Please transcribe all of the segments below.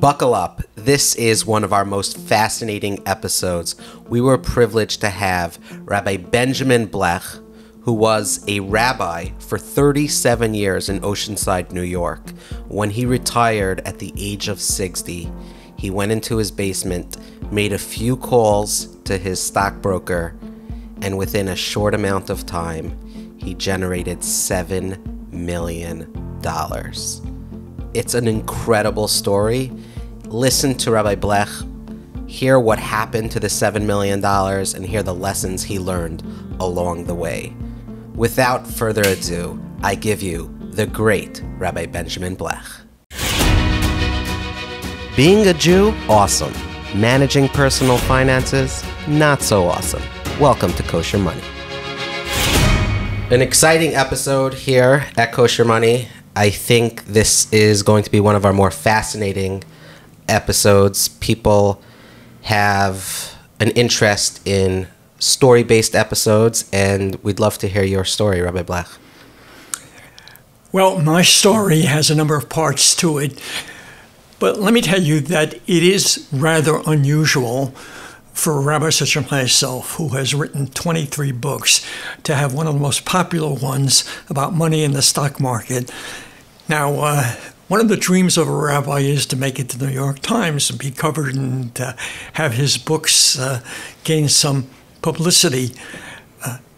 Buckle up. This is one of our most fascinating episodes. We were privileged to have Rabbi Benjamin Blech, who was a rabbi for 37 years in Oceanside, New York. When he retired at the age of 60, he went into his basement, made a few calls to his stockbroker, and within a short amount of time, he generated $7 million. It's an incredible story. Listen to Rabbi Blech, hear what happened to the $7 million, and hear the lessons he learned along the way. Without further ado, I give you the great Rabbi Benjamin Blech. Being a Jew, awesome. Managing personal finances, not so awesome. Welcome to Kosher Money. An exciting episode here at Kosher Money. I think this is going to be one of our more fascinating episodes. People have an interest in story-based episodes, and we'd love to hear your story, Rabbi Blech. Well, my story has a number of parts to it, but let me tell you that it is rather unusual for a rabbi such as myself, who has written 23 books, to have one of the most popular ones about money in the stock market. Now, one of the dreams of a rabbi is to make it to the New York Times and be covered and have his books gain some publicity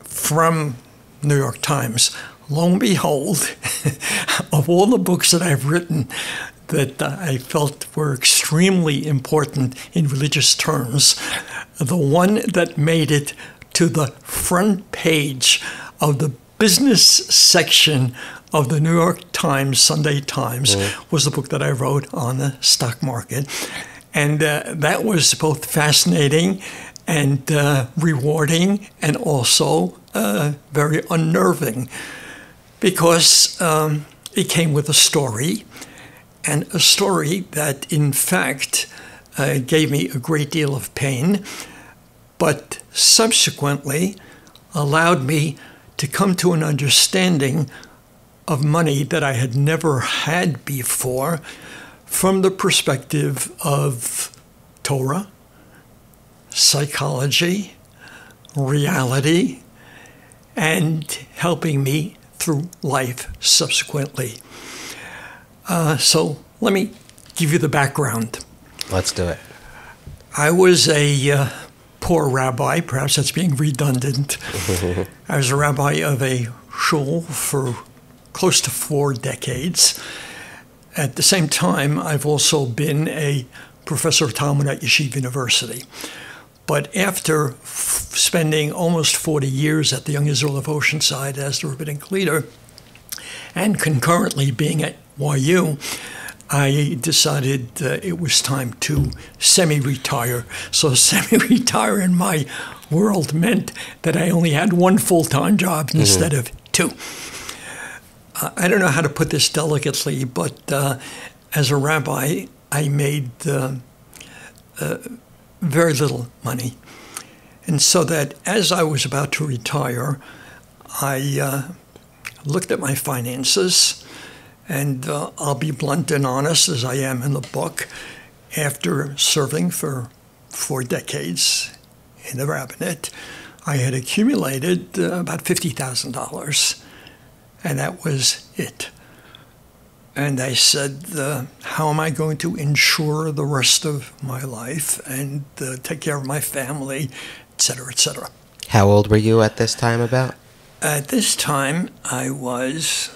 from New York Times. Lo and behold, of all the books that I've written that I felt were extremely important in religious terms, the one that made it to the front page of the business section of the New York Times, Sunday Times, was the book that I wrote on the stock market. And that was both fascinating and rewarding, and also very unnerving, because it came with a story, and a story that, in fact, gave me a great deal of pain, but subsequently allowed me to come to an understanding of money that I had never had before, from the perspective of Torah, psychology, reality, and helping me through life subsequently. So let me give you the background. Let's do it. I was a poor rabbi, perhaps that's being redundant. I was a rabbi of a shul for close to 4 decades. At the same time, I've also been a professor of Talmud at Yeshiva University. But after spending almost 40 years at the Young Israel of Oceanside as the rabbinic leader, and concurrently being at YU, I decided it was time to semi-retire. So semi-retire in my world meant that I only had one full-time job instead of 2. I don't know how to put this delicately, but as a rabbi, I made very little money. And so that as I was about to retire, I looked at my finances, and I'll be blunt and honest, as I am in the book. After serving for 4 decades in the rabbinate, I had accumulated about $50,000. And that was it. And I said, how am I going to insure the rest of my life and take care of my family, et cetera, et cetera. How old were you at this time about? At this time, I was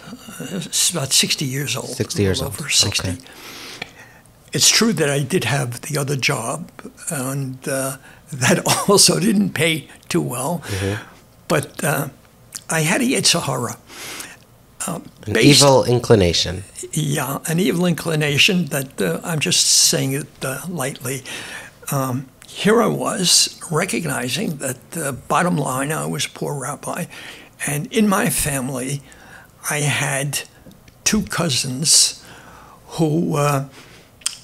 about 60 years old. 60 years old. Over 60. Okay. It's true that I did have the other job, and that also didn't pay too well. But I had a Yetzer Hara. An evil inclination. Yeah, an evil inclination that I'm just saying it lightly. Here I was recognizing that bottom line, I was a poor rabbi. And in my family, I had 2 cousins who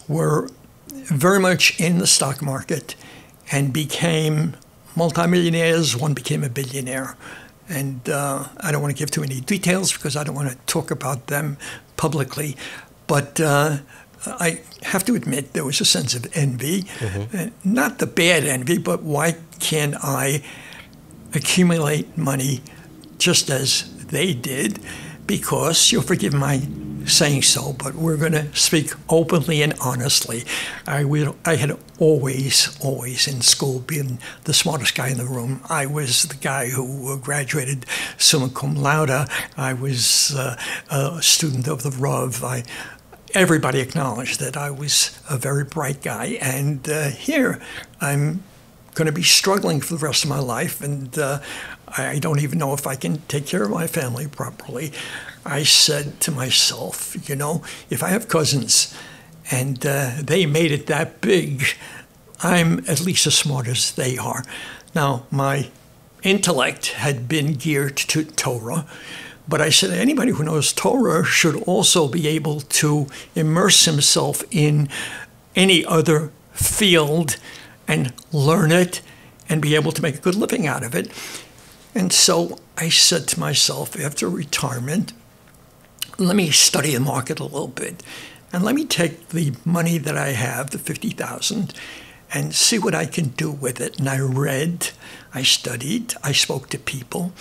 were very much in the stock market and became multimillionaires. One became a billionaire. And I don't want to give too many details because I don't want to talk about them publicly. But I have to admit there was a sense of envy, not the bad envy, but why can't I accumulate money just as they did? Because, you'll forgive my saying so, but we're going to speak openly and honestly. I had always in school been the smartest guy in the room. I was the guy who graduated summa cum laude. I was a student of the RUV. Everybody acknowledged that I was a very bright guy, and here I'm going to be struggling for the rest of my life, and I don't even know if I can take care of my family properly. I said to myself, if I have cousins and they made it that big, I'm at least as smart as they are. Now, my intellect had been geared to Torah, but I said anybody who knows Torah should also be able to immerse himself in any other field and learn it and be able to make a good living out of it. And so I said to myself, after retirement, let me study the market a little bit, and let me take the money that I have, the $50,000, and see what I can do with it. And I read, I studied, I spoke to people,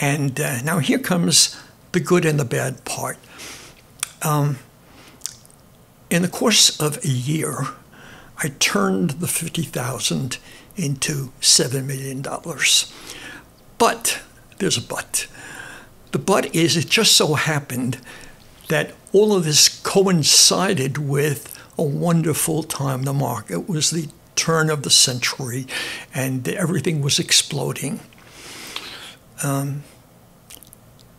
and now here comes the good and the bad part. In the course of a year, I turned the $50,000 into $7 million. But there's a but. The but is, it just so happened that all of this coincided with a wonderful time in the market. It was the turn of the century, and everything was exploding. And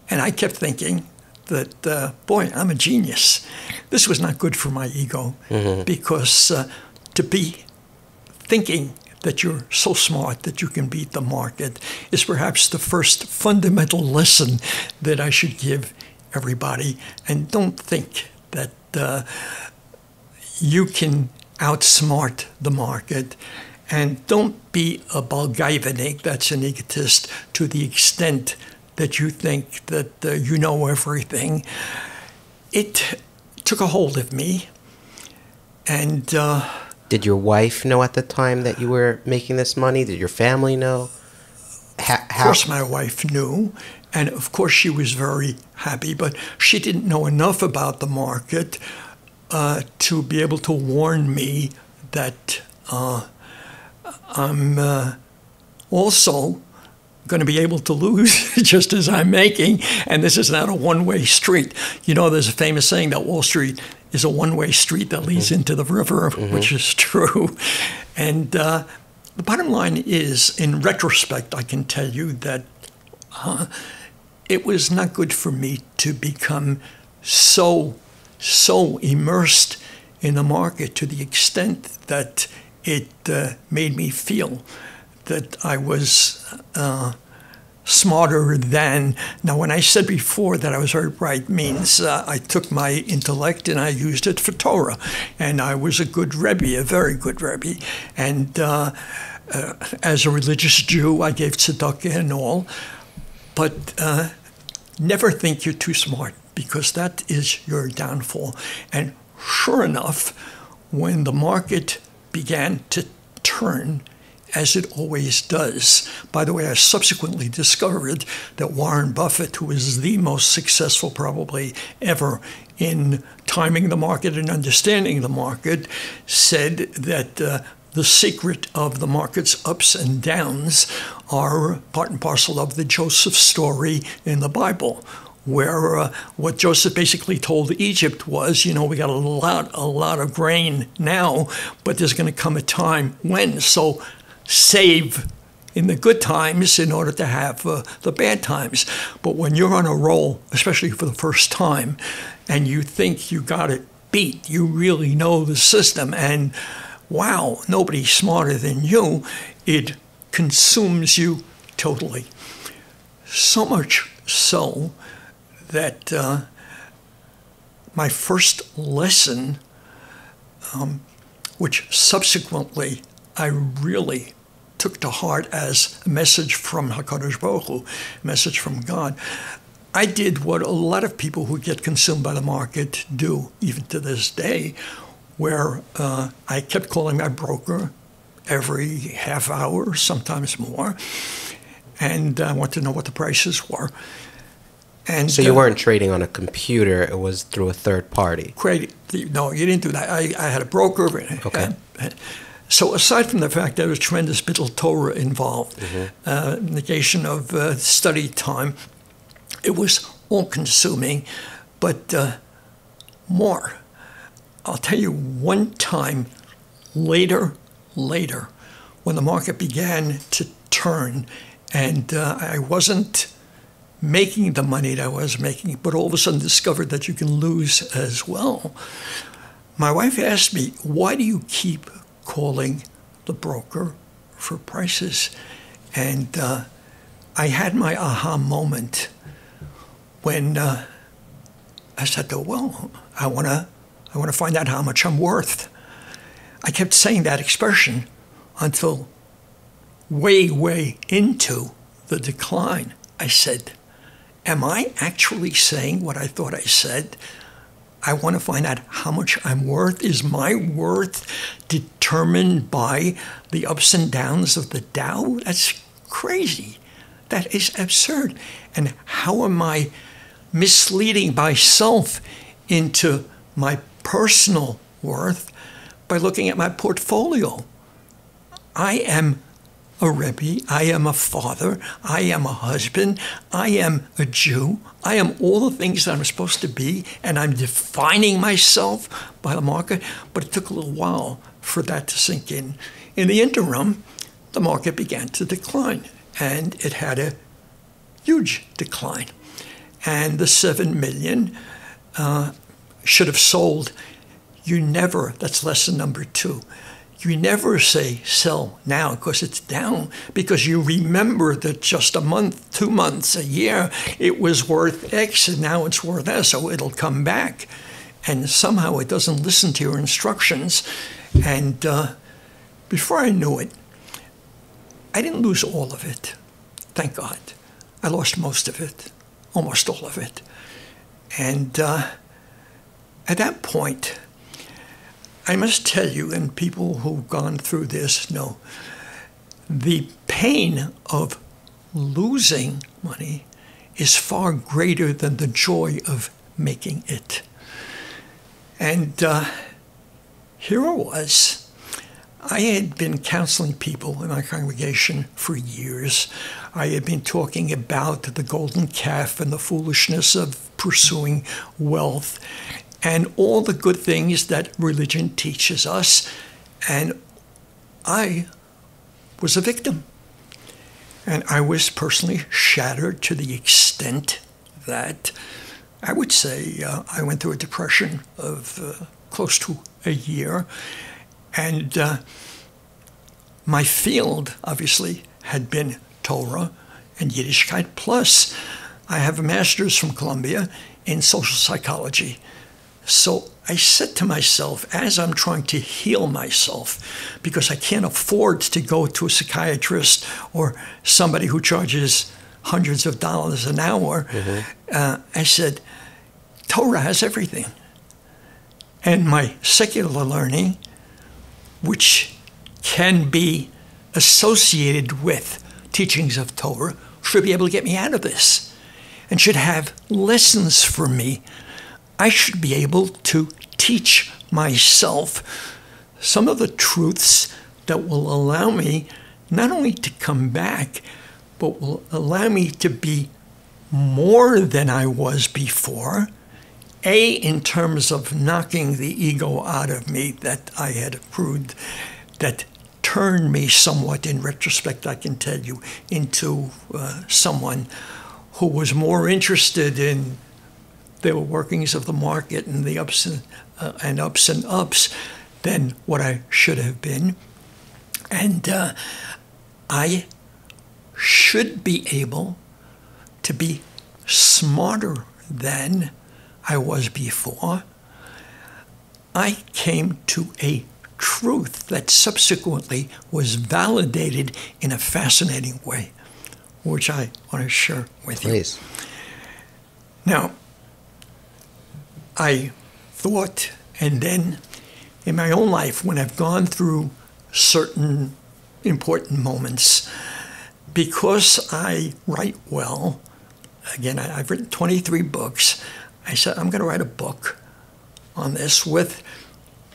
I kept thinking that, boy, I'm a genius. This was not good for my ego, because to be thinking that you're so smart that you can beat the market is perhaps the first fundamental lesson that I should give everybody. And don't think that you can outsmart the market. And don't be a Balgaivanik, that's an egotist, to the extent that you think that you know everything. It took a hold of me. And did your wife know at the time that you were making this money? Did your family know? Of course, my wife knew, and of course she was very happy, but she didn't know enough about the market to be able to warn me that I'm also going to be able to lose just as I'm making, and this is not a one-way street. There's a famous saying that Wall Street is a one-way street that leads into the river, which is true. And the bottom line is, in retrospect, I can tell you that it was not good for me to become so immersed in the market to the extent that it made me feel that I was smarter than. Now, when I said before that I was very bright, means I took my intellect and I used it for Torah. And I was a good Rebbe, a very good Rebbe. And as a religious Jew, I gave tzedakah and all. But never think you're too smart, because that is your downfall. And sure enough, when the market began to turn, as it always does. By the way, I subsequently discovered that Warren Buffett, who is the most successful probably ever in timing the market and understanding the market, said that the secret of the market's ups and downs are part and parcel of the Joseph story in the Bible, where what Joseph basically told Egypt was, we got a lot of grain now, but there's going to come a time when, so save in the good times in order to have the bad times. But when you're on a roll, especially for the first time, and you think you got it beat, you really know the system, and wow, nobody's smarter than you, it consumes you totally. So much so that my first lesson, which subsequently I really took to heart as a message from HaKadosh Baruch Hu, a message from God, I did what a lot of people who get consumed by the market do, even to this day, where I kept calling my broker every half hour, sometimes more, and I wanted to know what the prices were. And So you weren't trading on a computer, it was through a third party. No, you didn't do that. I had a broker. Okay. So aside from the fact that there was tremendous Bittul Torah involved, negation of study time, it was all-consuming, but more. I'll tell you one time later, when the market began to turn, and I wasn't making the money that I was making, but all of a sudden discovered that you can lose as well. My wife asked me, why do you keep calling the broker for prices? And I had my aha moment when I said, well, I want to find out how much I'm worth. I kept saying that expression until way into the decline. I said, am I actually saying what I thought I said? I want to find out how much I'm worth. Is my worth determined by the ups and downs of the Dow? That's crazy. That is absurd. And how am I misleading myself into my personal worth by looking at my portfolio? I am a Rebbe, I am a father, I am a husband, I am a Jew, I am all the things that I'm supposed to be, and I'm defining myself by the market, but it took a little while for that to sink in. In the interim, the market began to decline, and it had a huge decline. And the 7 million should have sold. You never, that's lesson number 2. You never say sell now because it's down, because you remember that just a month, 2 months, a year, it was worth X and now it's worth S, so it'll come back. And somehow it doesn't listen to your instructions. And before I knew it, I didn't lose all of it, thank God. I lost most of it, almost all of it. And at that point, I must tell you, and people who've gone through this know, the pain of losing money is far greater than the joy of making it. And here I was. I had been counseling people in my congregation for years. I had been talking about the golden calf and the foolishness of pursuing wealth and all the good things that religion teaches us. And I was a victim. And I was personally shattered to the extent that I would say I went through a depression of close to a year. And my field, obviously, had been Torah and Yiddishkeit. Plus, I have a master's from Columbia in social psychology. So I said to myself, as I'm trying to heal myself, because I can't afford to go to a psychiatrist or somebody who charges hundreds of dollars an hour, I said, Torah has everything. And my secular learning, which can be associated with teachings of Torah, should be able to get me out of this and should have lessons for me. I should be able to teach myself some of the truths that will allow me not only to come back, but will allow me to be more than I was before. A, in terms of knocking the ego out of me that I had accrued, that turned me somewhat, in retrospect, I can tell you, into someone who was more interested in the workings of the market and the ups and ups than what I should have been. And I should be able to be smarter than I was before. I came to a truth that subsequently was validated in a fascinating way, which I want to share with you. Please. Now, I thought, and then in my own life, when I've gone through certain important moments, because I write well, again, I've written 23 books, I said, I'm going to write a book on this with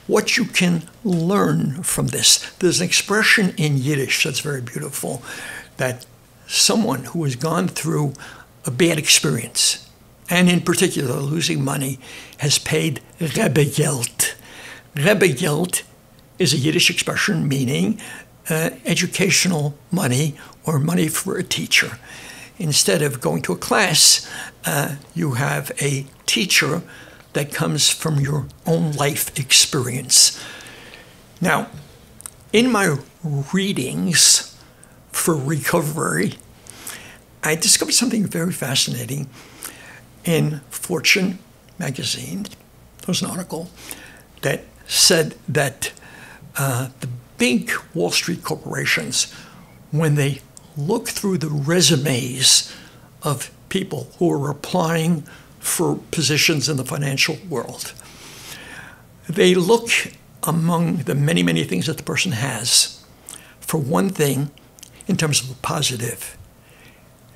what you can learn from this. There's an expression in Yiddish that's very beautiful, that someone who has gone through a bad experience, and in particular losing money, has paid Rebbe-Geld. Rebbe-Geld is a Yiddish expression meaning educational money or money for a teacher. Instead of going to a class, you have a teacher that comes from your own life experience. Now, in my readings for recovery, I discovered something very fascinating. In Fortune magazine, there was an article that said that the big Wall Street corporations, when they look through the resumes of people who are applying for positions in the financial world, they look among the many, many things that the person has for one thing in terms of a positive.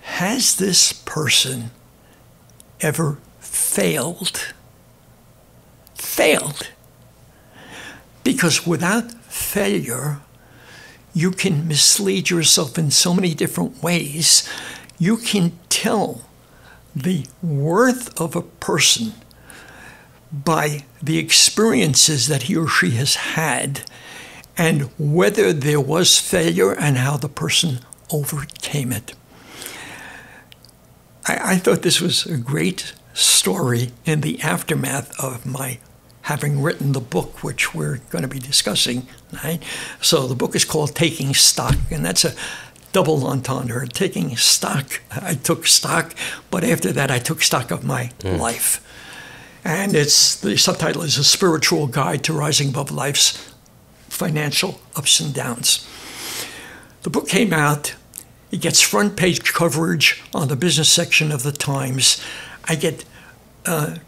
Has this person ever failed? Failed. Because without failure, you can mislead yourself in so many different ways. You can tell the worth of a person by the experiences that he or she has had and whether there was failure and how the person overcame it. I thought this was a great story in the aftermath of my having written the book, which we're going to be discussing, right? So the book is called Taking Stock, and that's a double entendre. Taking stock, I took stock, but after that I took stock of my life. And the subtitle is A Spiritual Guide to Rising Above Life's Financial Ups and Downs. The book came out. It gets front page coverage on the business section of the Times. I get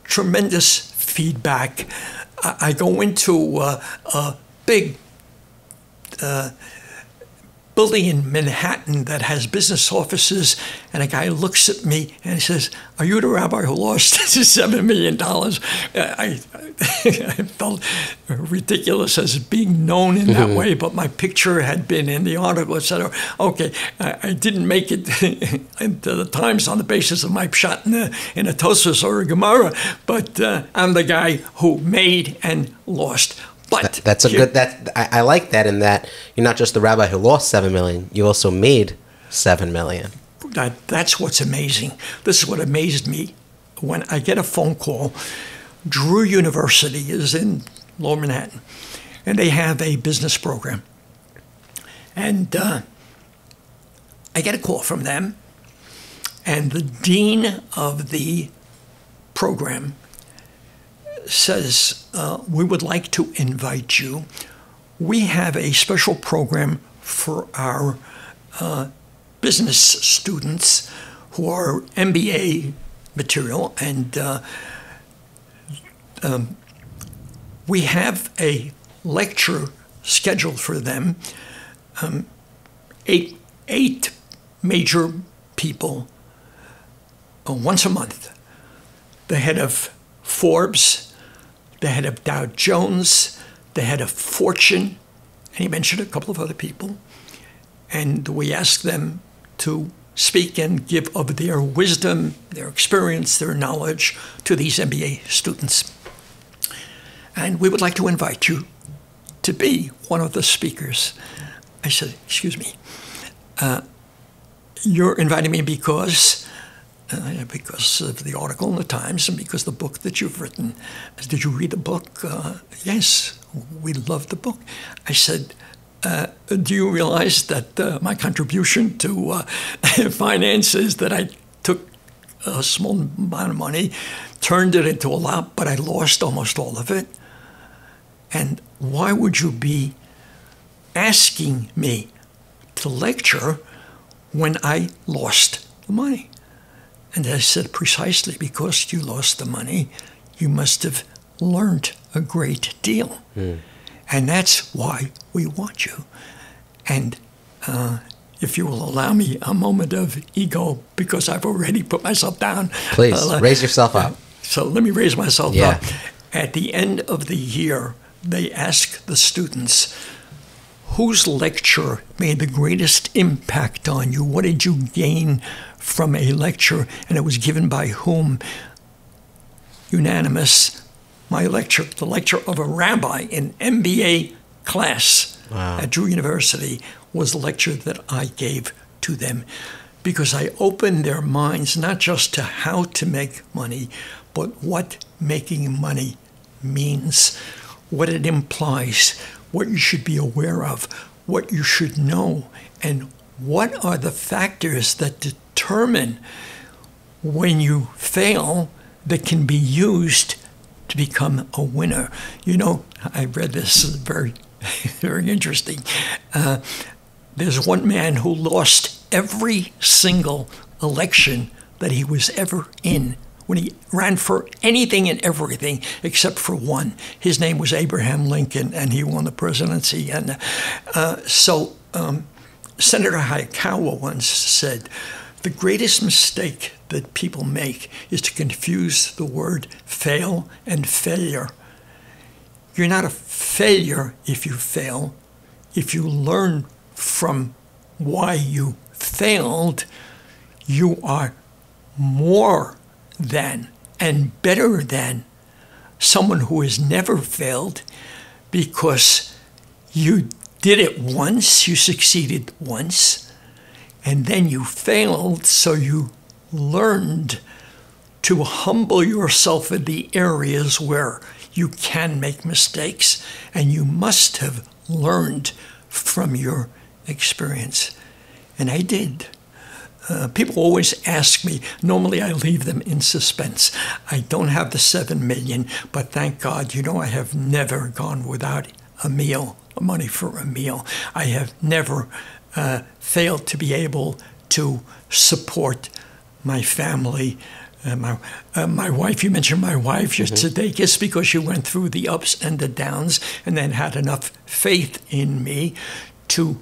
tremendous feedback. I go into a big building in Manhattan that has business offices, and a guy looks at me and he says, "Are you the rabbi who lost $7 million?" I felt ridiculous as being known in that way, but my picture had been in the article, etc. Okay, I didn't make it into the Times on the basis of my shot in a Tosfos or a Gemara, but I'm the guy who made and lost. But I like that, in that you're not just the rabbi who lost $7 million, you also made $7 million. That's what's amazing. This is what amazed me when I get a phone call. Drew University is in Lower Manhattan, and they have a business program. And I get a call from them, and the dean of the program says, we would like to invite you. We have a special program for our business students who are MBA material, and we have a lecture scheduled for them. Eight major people once a month. The head of Forbes, the head of Dow Jones, the head of Fortune, and he mentioned a couple of other people. And we asked them to speak and give of their wisdom, their experience, their knowledge to these MBA students. And we would like to invite you to be one of the speakers. I said, excuse me, you're inviting me because of the article in the Times and because the book that you've written. Did you read the book? Yes, we loved the book. I said, do you realize that my contribution to finance is that I took a small amount of money, turned it into a lot, but I lost almost all of it? And why would you be asking me to lecture when I lost the money? And I said, precisely because you lost the money, you must have learned a great deal. And that's why we want you. And if you will allow me a moment of ego, because I've already put myself down. Please, raise yourself up. So let me raise myself Yeah. up. At the end of the year, they ask the students, whose lecture made the greatest impact on you? What did you gain from a lecture? And it was given by whom? Unanimous. My lecture, the lecture of a rabbi in MBA class at Drew University, was the lecture that I gave to them, because I opened their minds not just to how to make money, but what making money means, what it implies, what you should be aware of, what you should know, and what are the factors that determine when you fail that can be used to become a winner. You know, I read this, very, very interesting. There's one man who lost every single election that he was ever in, when he ran for anything and everything except for one. His name was Abraham Lincoln, and he won the presidency. And Senator Hayakawa once said, the greatest mistake that people make is to confuse the word fail and failure. You're not a failure if you fail. If you learn from why you failed, you are more than and better than someone who has never failed, because you did it once, you succeeded once, and then you failed, so you learned to humble yourself in the areas where you can make mistakes, and you must have learned from your experience. And I did. People always ask me, normally I leave them in suspense. I don't have the 7 million, but thank God, you know, I have never gone without a meal, money for a meal. I have never failed to be able to support my family. My wife, you mentioned my wife just today, just because she went through the ups and the downs and then had enough faith in me to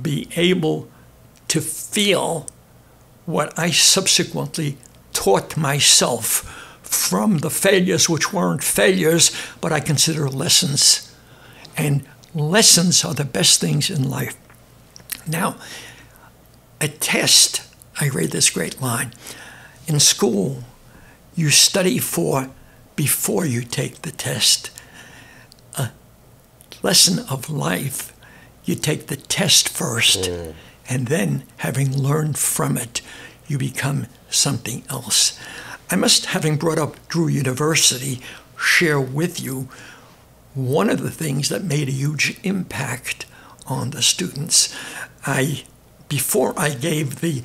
be able to feel what I subsequently taught myself from the failures, which weren't failures, but I consider lessons. And lessons are the best things in life. Now, a test, I read this great line, in school, you study for before you take the test. A lesson of life, you take the test first, and then, having learned from it, you become something else. I must, having brought up Drew University, share with you one of the things that made a huge impact on the students. Before I gave the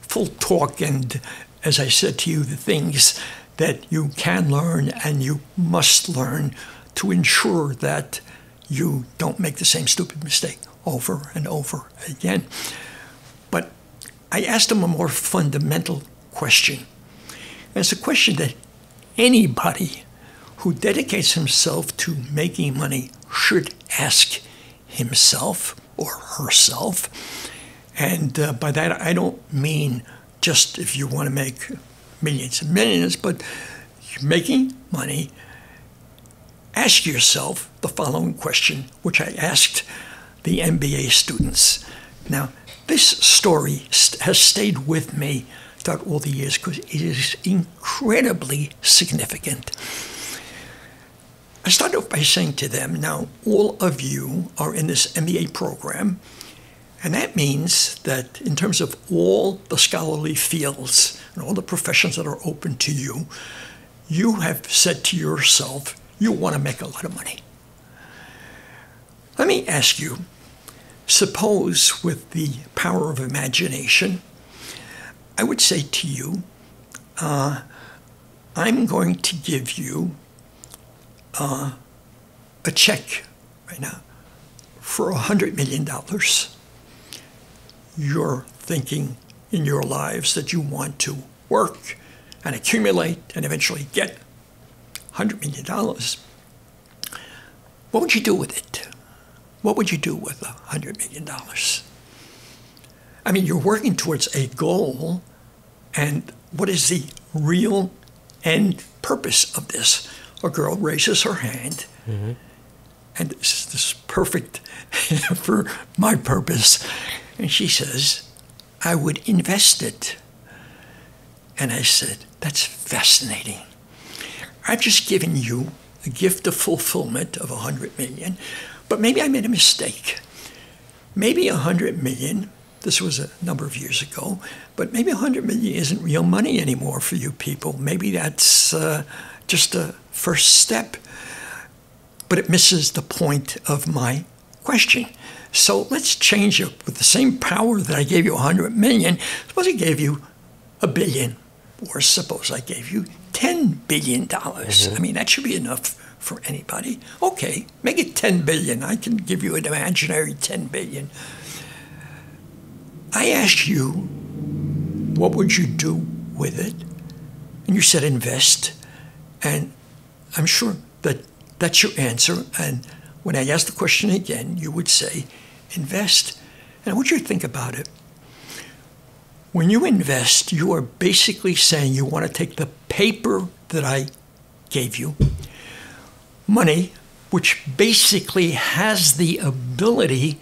full talk, and as I said to you, the things that you can learn and you must learn to ensure that you don't make the same stupid mistake over and over again. But I asked them a more fundamental question. And it's a question that anybody who dedicates himself to making money should ask himself or herself. And by that, I don't mean just if you want to make millions and millions, but you're making money. Ask yourself the following question, which I asked the MBA students. Now, this story has stayed with me throughout all the years because it is incredibly significant. I started off by saying to them, now, all of you are in this MBA program, and that means that in terms of all the scholarly fields and all the professions that are open to you, you have said to yourself, you want to make a lot of money. Let me ask you, suppose with the power of imagination, I would say to you, I'm going to give you a check right now for $100 million. You're thinking in your lives that you want to work and accumulate and eventually get $100 million, what would you do with it? What would you do with $100 million? I mean, you're working towards a goal, and what is the real end purpose of this? A girl raises her hand, and this is perfect for my purpose, and she says, I would invest it. And I said, that's fascinating. I've just given you a gift of fulfillment of $100 million, but maybe I made a mistake. Maybe $100 million, this was a number of years ago, but maybe $100 million isn't real money anymore for you people. Maybe that's just a first step, but it misses the point of my question. So let's change it with the same power that I gave you $100 million. Suppose I gave you $1 billion, or suppose I gave you $10 billion. I mean, that should be enough for anybody. Okay, make it 10 billion. I can give you an imaginary 10 billion. I asked you, what would you do with it? And you said invest. And I'm sure that that's your answer. And when I ask the question again, you would say invest. And I want you to think about it. When you invest, you are basically saying you want to take the paper that I gave you, money, which basically has the ability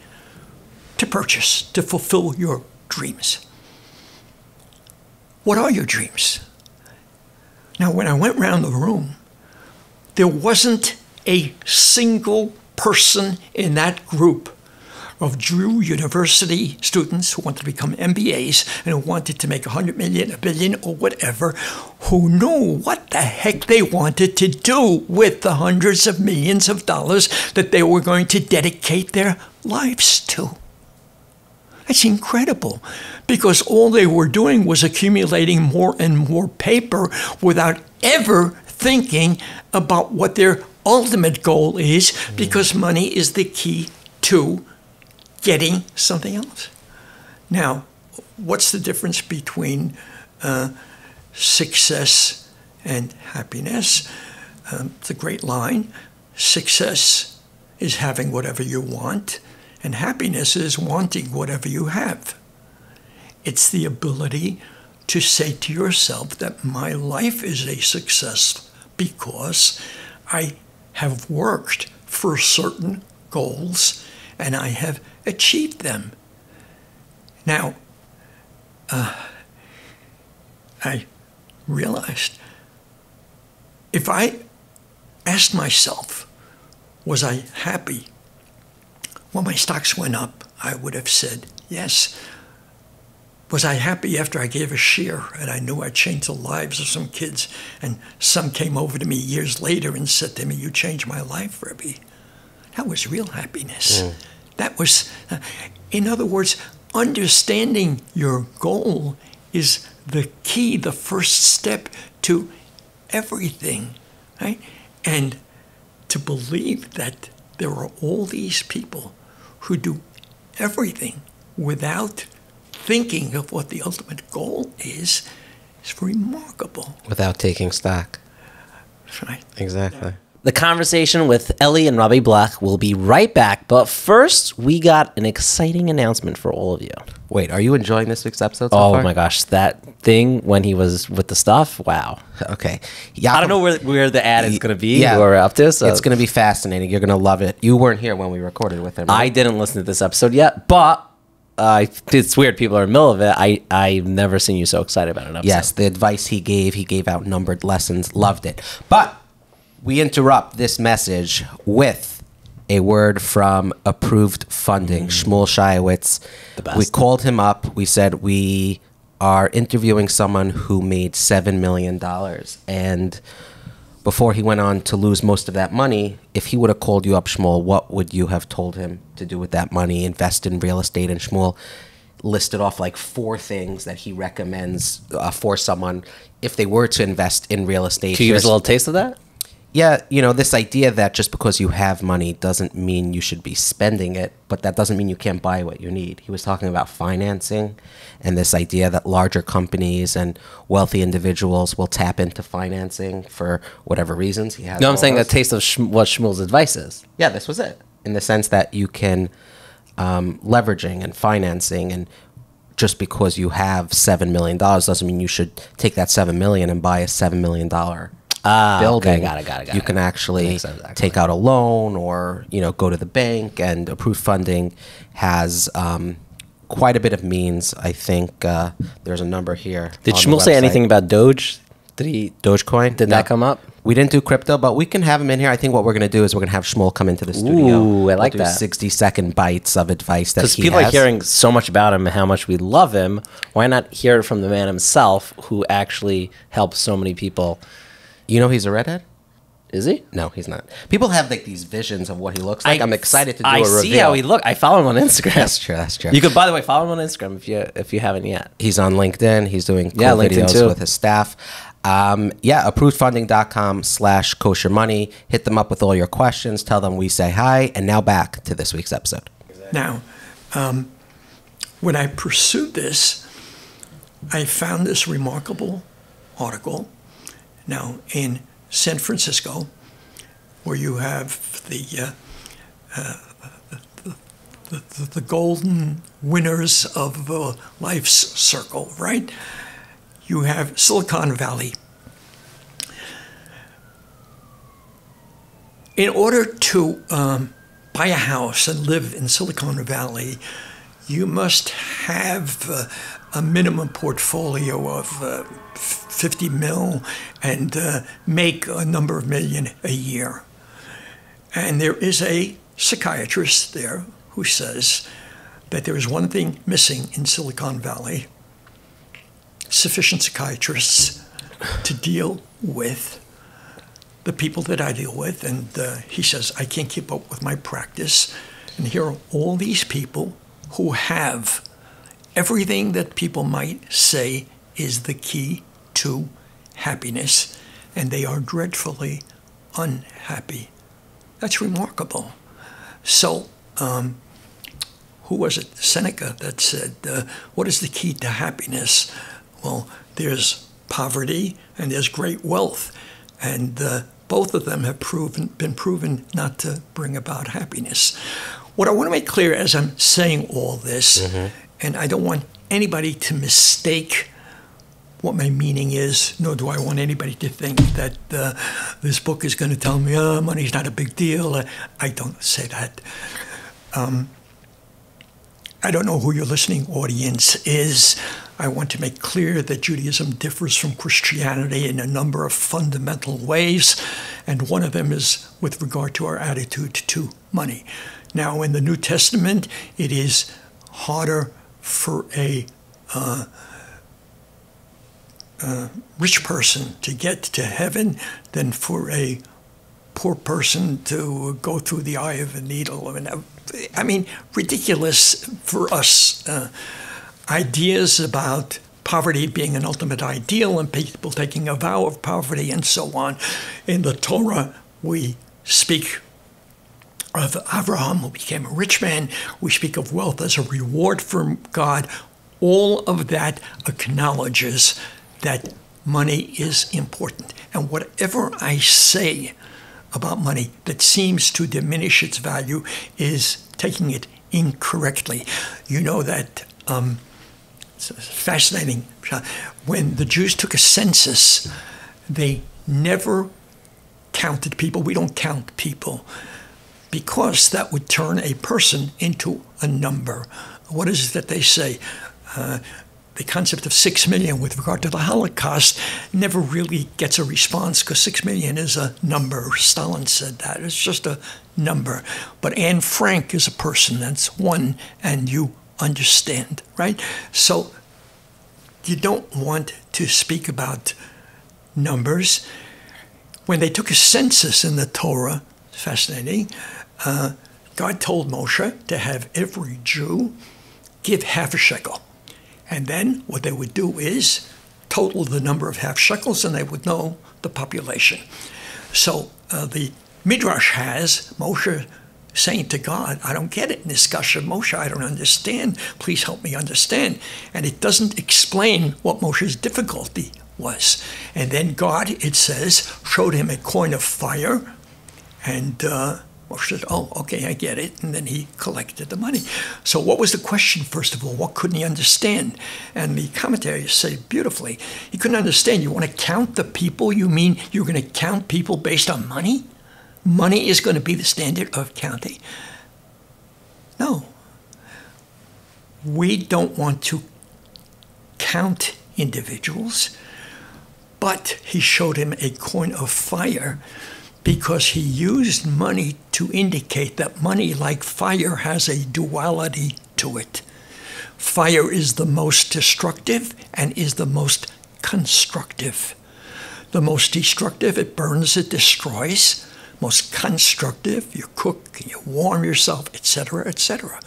to purchase, to fulfill your dreams. What are your dreams? Now, when I went around the room, there wasn't a single person in that group of Drew University students who wanted to become MBAs and who wanted to make 100 million, $1 billion, or whatever, who knew what the heck they wanted to do with the hundreds of millions of dollars that they were going to dedicate their lives to. That's incredible, because all they were doing was accumulating more and more paper without ever thinking about what their ultimate goal is, because money is the key to getting something else. Now, what's the difference between success and happiness? It's a great line. Success is having whatever you want, and happiness is wanting whatever you have. It's the ability to say to yourself that my life is a success because I have worked for certain goals and I have achieved them. Now, I realized if I asked myself, was I happy? When my stocks went up, I would have said yes. Was I happy after I gave a share and I knew I changed the lives of some kids, and some came over to me years later and said to me, you changed my life, Rebbe? That was real happiness. That was, in other words, understanding your goal is the key, the first step to everything, right? And to believe that there are all these people who do everything without thinking of what the ultimate goal is remarkable. Without taking stock. That's right. Exactly. The conversation with Eli and Rabbi Blech will be right back, but first, we got an exciting announcement for all of you. Wait, are you enjoying this week's episode so far? Oh my gosh, that thing when he was with the stuff, wow. Okay. I don't know where the ad is going to be or we're up to. So. It's going to be fascinating. You're going to love it. You weren't here when we recorded with him, right? I didn't listen to this episode yet, but it's weird. People are in the middle of it. I've never seen you so excited about an episode. Yes, the advice he gave out numbered lessons. Loved it. But we interrupt this message with a word from Approved Funding. Shmuel Shaiwitz. The best. We called him up. We said we are interviewing someone who made $7 million. And before he went on to lose most of that money, if he would have called you up, Shmuel, what would you have told him to do with that money? Invest in real estate. And Shmuel listed off like 4 things that he recommends for someone if they were to invest in real estate. Can you give us a little taste of that? Yeah, this idea that just because you have money doesn't mean you should be spending it, but that doesn't mean you can't buy what you need. He was talking about financing and this idea that larger companies and wealthy individuals will tap into financing for whatever reasons. He has. No, I'm saying a taste of what Shmuel's advice is. Yeah, this was it. In the sense that you can leveraging and financing, and just because you have $7 million doesn't mean you should take that $7 million and buy a $7 million building. Okay, got it. You can actually take out a loan, or go to the bank, and approved funding has quite a bit of means. I think there's a number here. Did on the Shmuel say website. anything about Doge? Dogecoin? Did that come up? We didn't do crypto, but we can have him in here. I think what we're going to do is we're going to have Shmuel come into the studio. Ooh, I like We'll do that. 60-second bites of advice that Because he people has. are hearing so much about him and how much we love him. Why not hear it from the man himself, who actually helps so many people? He's a redhead? Is he? No, he's not. People have these visions of what he looks like. I'm excited to do a I reveal. see how he look. I follow him on Instagram. That's true. You could, by the way, follow him on Instagram if you haven't yet. He's on LinkedIn. He's doing cool LinkedIn videos too. with his staff. Approvedfunding.com/kosher money. Hit them up with all your questions. Tell them we say hi. And now back to this week's episode. Now, when I pursued this, I found this remarkable article. Now, in San Francisco, where you have the golden winners of life's circle, right? You have Silicon Valley. In order to buy a house and live in Silicon Valley, you must have a minimum portfolio of 50 mil and make a number of million a year. And there is a psychiatrist there who says that there is one thing missing in Silicon Valley: sufficient psychiatrists to deal with the people that I deal with. And he says, I can't keep up with my practice. And here are all these people who have everything that people might say is the key to happiness, and they are dreadfully unhappy. That's remarkable. So, who was it? Seneca that said, what is the key to happiness? Well, there's poverty and there's great wealth, and both of them have been proven not to bring about happiness. What I want to make clear as I'm saying all this, and I don't want anybody to mistake what my meaning is, nor do I want anybody to think that this book is going to tell me, money's not a big deal. I don't say that. I don't know who your listening audience is. I want to make clear that Judaism differs from Christianity in a number of fundamental ways, and one of them is with regard to our attitude to money. Now, in the New Testament, it is harder for a rich person to get to heaven than for a poor person to go through the eye of a needle. I mean, ridiculous for us. Ideas about poverty being an ultimate ideal and people taking a vow of poverty and so on. In the Torah, we speak of Abraham, who became a rich man. We speak of wealth as a reward from God. All of that acknowledges that money is important. And whatever I say about money that seems to diminish its value is taking it incorrectly. You know that it's fascinating. When the Jews took a census, they never counted people. We don't count people because that would turn a person into a number. What is it that they say? The concept of 6 million with regard to the Holocaust never really gets a response because 6 million is a number. Stalin said that. It's just a number. But Anne Frank is a person. That's one, and you understand, right? So you don't want to speak about numbers. When they took a census in the Torah, fascinating, God told Moshe to have every Jew give half a shekel. And then what they would do is total the number of half shekels, and they would know the population. So the Midrash has Moshe saying to God, I don't get it. Niskash Moshe, I don't understand. Please help me understand. And it doesn't explain what Moshe's difficulty was. And then God, it says, showed him a coin of fire. And Moshe said, oh, okay, I get it. And then he collected the money. So what was the question, first of all? What couldn't he understand? And the commentaries say beautifully, he couldn't understand. You want to count the people? You mean you're going to count people based on money? Money is going to be the standard of counting? No. We don't want to count individuals, but he showed him a coin of fire because he used money to indicate that money, like fire, has a duality to it. Fire is the most destructive and is the most constructive. The most destructive, it burns, it destroys. Most constructive, you cook, you warm yourself, etc., etc.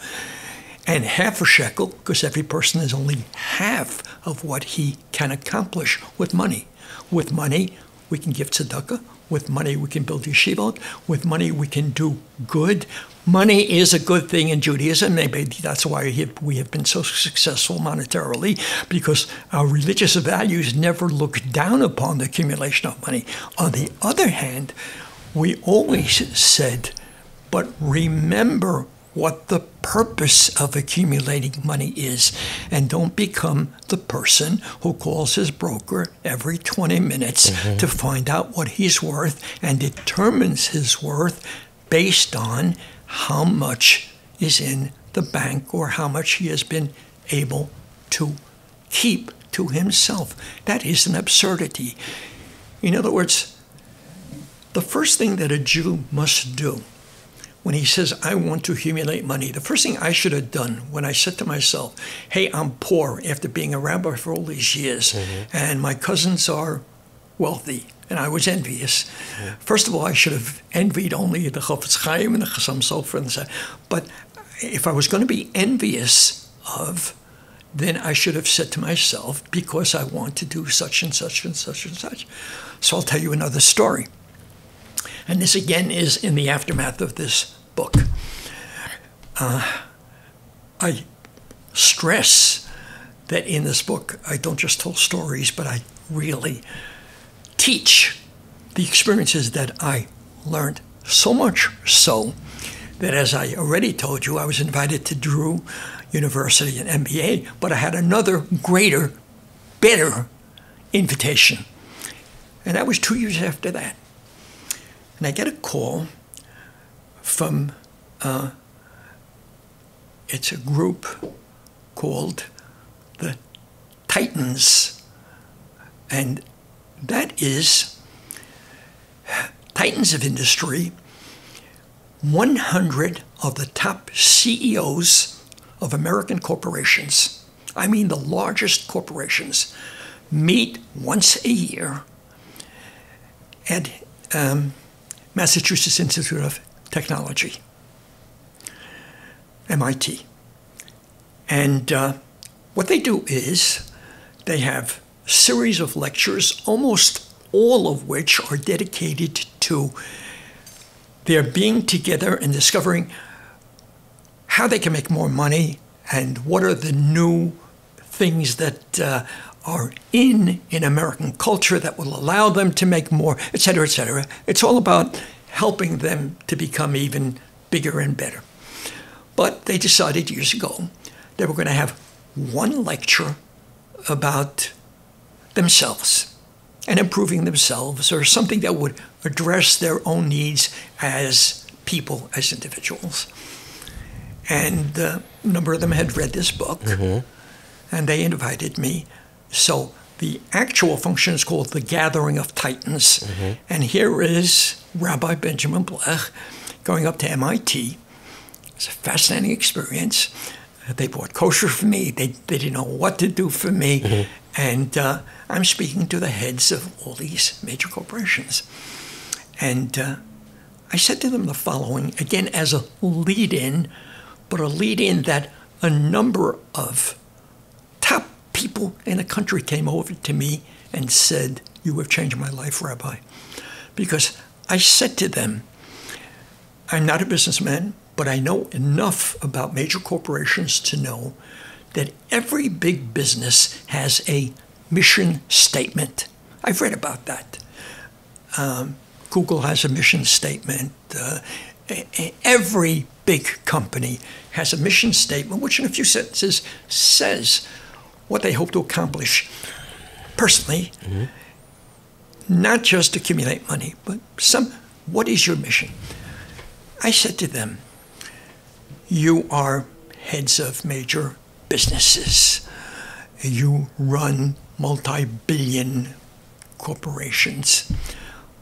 And half a shekel, because every person is only half of what he can accomplish with money. With money, we can give tzedakah. With money, we can build yeshivot. With money, we can do good. Money is a good thing in Judaism. Maybe that's why we have been so successful monetarily, because our religious values never look down upon the accumulation of money. On the other hand, we always said, but remember what the purpose of accumulating money is, and don't become the person who calls his broker every 20 minutes to find out what he's worth and determines his worth based on how much is in the bank or how much he has been able to keep to himself. That is an absurdity. In other words, the first thing that a Jew must do when he says, I want to accumulate money, the first thing I should have done when I said to myself, hey, I'm poor after being a rabbi for all these years, and my cousins are wealthy, and I was envious. First of all, I should have envied only the Chofetz Chaim and the Chassam Sofer, and so, but if I was going to be envious of, then I should have said to myself, because I want to do such and such and such and such. So I'll tell you another story. And this again is in the aftermath of this book. I stress that in this book, I don't just tell stories, but I really teach the experiences that I learned. So much so that, as I already told you, I was invited to Drew University and MBA, but I had another greater, better invitation. And that was 2 years after that. And I get a call from, it's a group called the Titans. And that is Titans of Industry, 100 of the top CEOs of American corporations, I mean the largest corporations, meet once a year at Massachusetts Institute of Technology, MIT. And what they do is they have a series of lectures, almost all of which are dedicated to their being together and discovering how they can make more money and what are the new things that are in American culture that will allow them to make more, et cetera, et cetera. It's all about helping them to become even bigger and better. But they decided years ago they were going to have one lecture about themselves and improving themselves, or something that would address their own needs as people, as individuals. And a number of them had read this book, and they invited me. So the actual function is called the Gathering of Titans. And here is Rabbi Benjamin Blech going up to MIT. It's a fascinating experience. They bought kosher for me. They didn't know what to do for me. And I'm speaking to the heads of all these major corporations. And I said to them the following, again, as a lead-in, but a lead-in that a number of top people in the country came over to me and said, you have changed my life, Rabbi. Because I said to them, I'm not a businessman, but I know enough about major corporations to know that every big business has a mission statement. I've read about that. Google has a mission statement. Every big company has a mission statement, which in a few sentences says what they hope to accomplish personally, not just accumulate money, but what is your mission? I said to them, you are heads of major businesses. You run multi-billion corporations.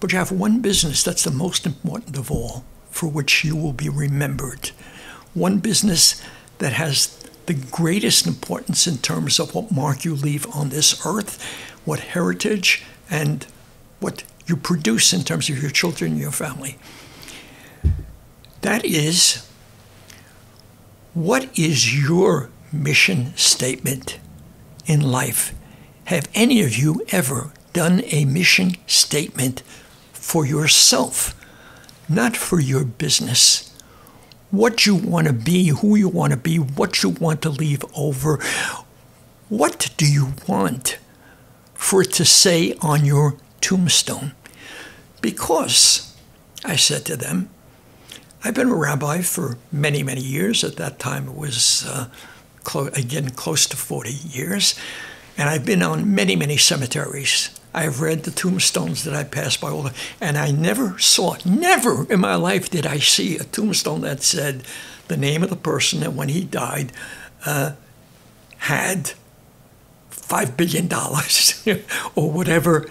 But you have one business that's the most important of all, for which you will be remembered. One business that has the greatest importance in terms of what mark you leave on this earth, what heritage, and what you produce in terms of your children and your family. That is, what is your mission statement in life? Have any of you ever done a mission statement for yourself, not for your business? What you want to be, who you want to be, what you want to leave over. What do you want for it to say on your tombstone? Because, I said to them, I've been a rabbi for many, many years. At that time, it was, close to 40 years. And I've been on many, many cemeteries. I've read the tombstones that I passed by and I never in my life did I see a tombstone that said the name of the person that when he died had $5 billion or whatever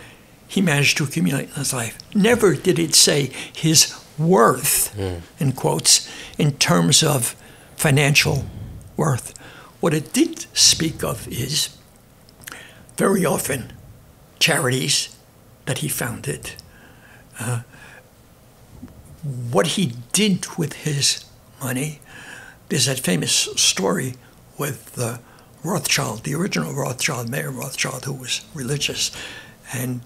he managed to accumulate in his life. Never did it say his worth, in quotes, in terms of financial worth. What it did speak of is very often charities that he founded, what he did with his money. There's that famous story with Rothschild, the original Rothschild, Mayer Rothschild, who was religious, and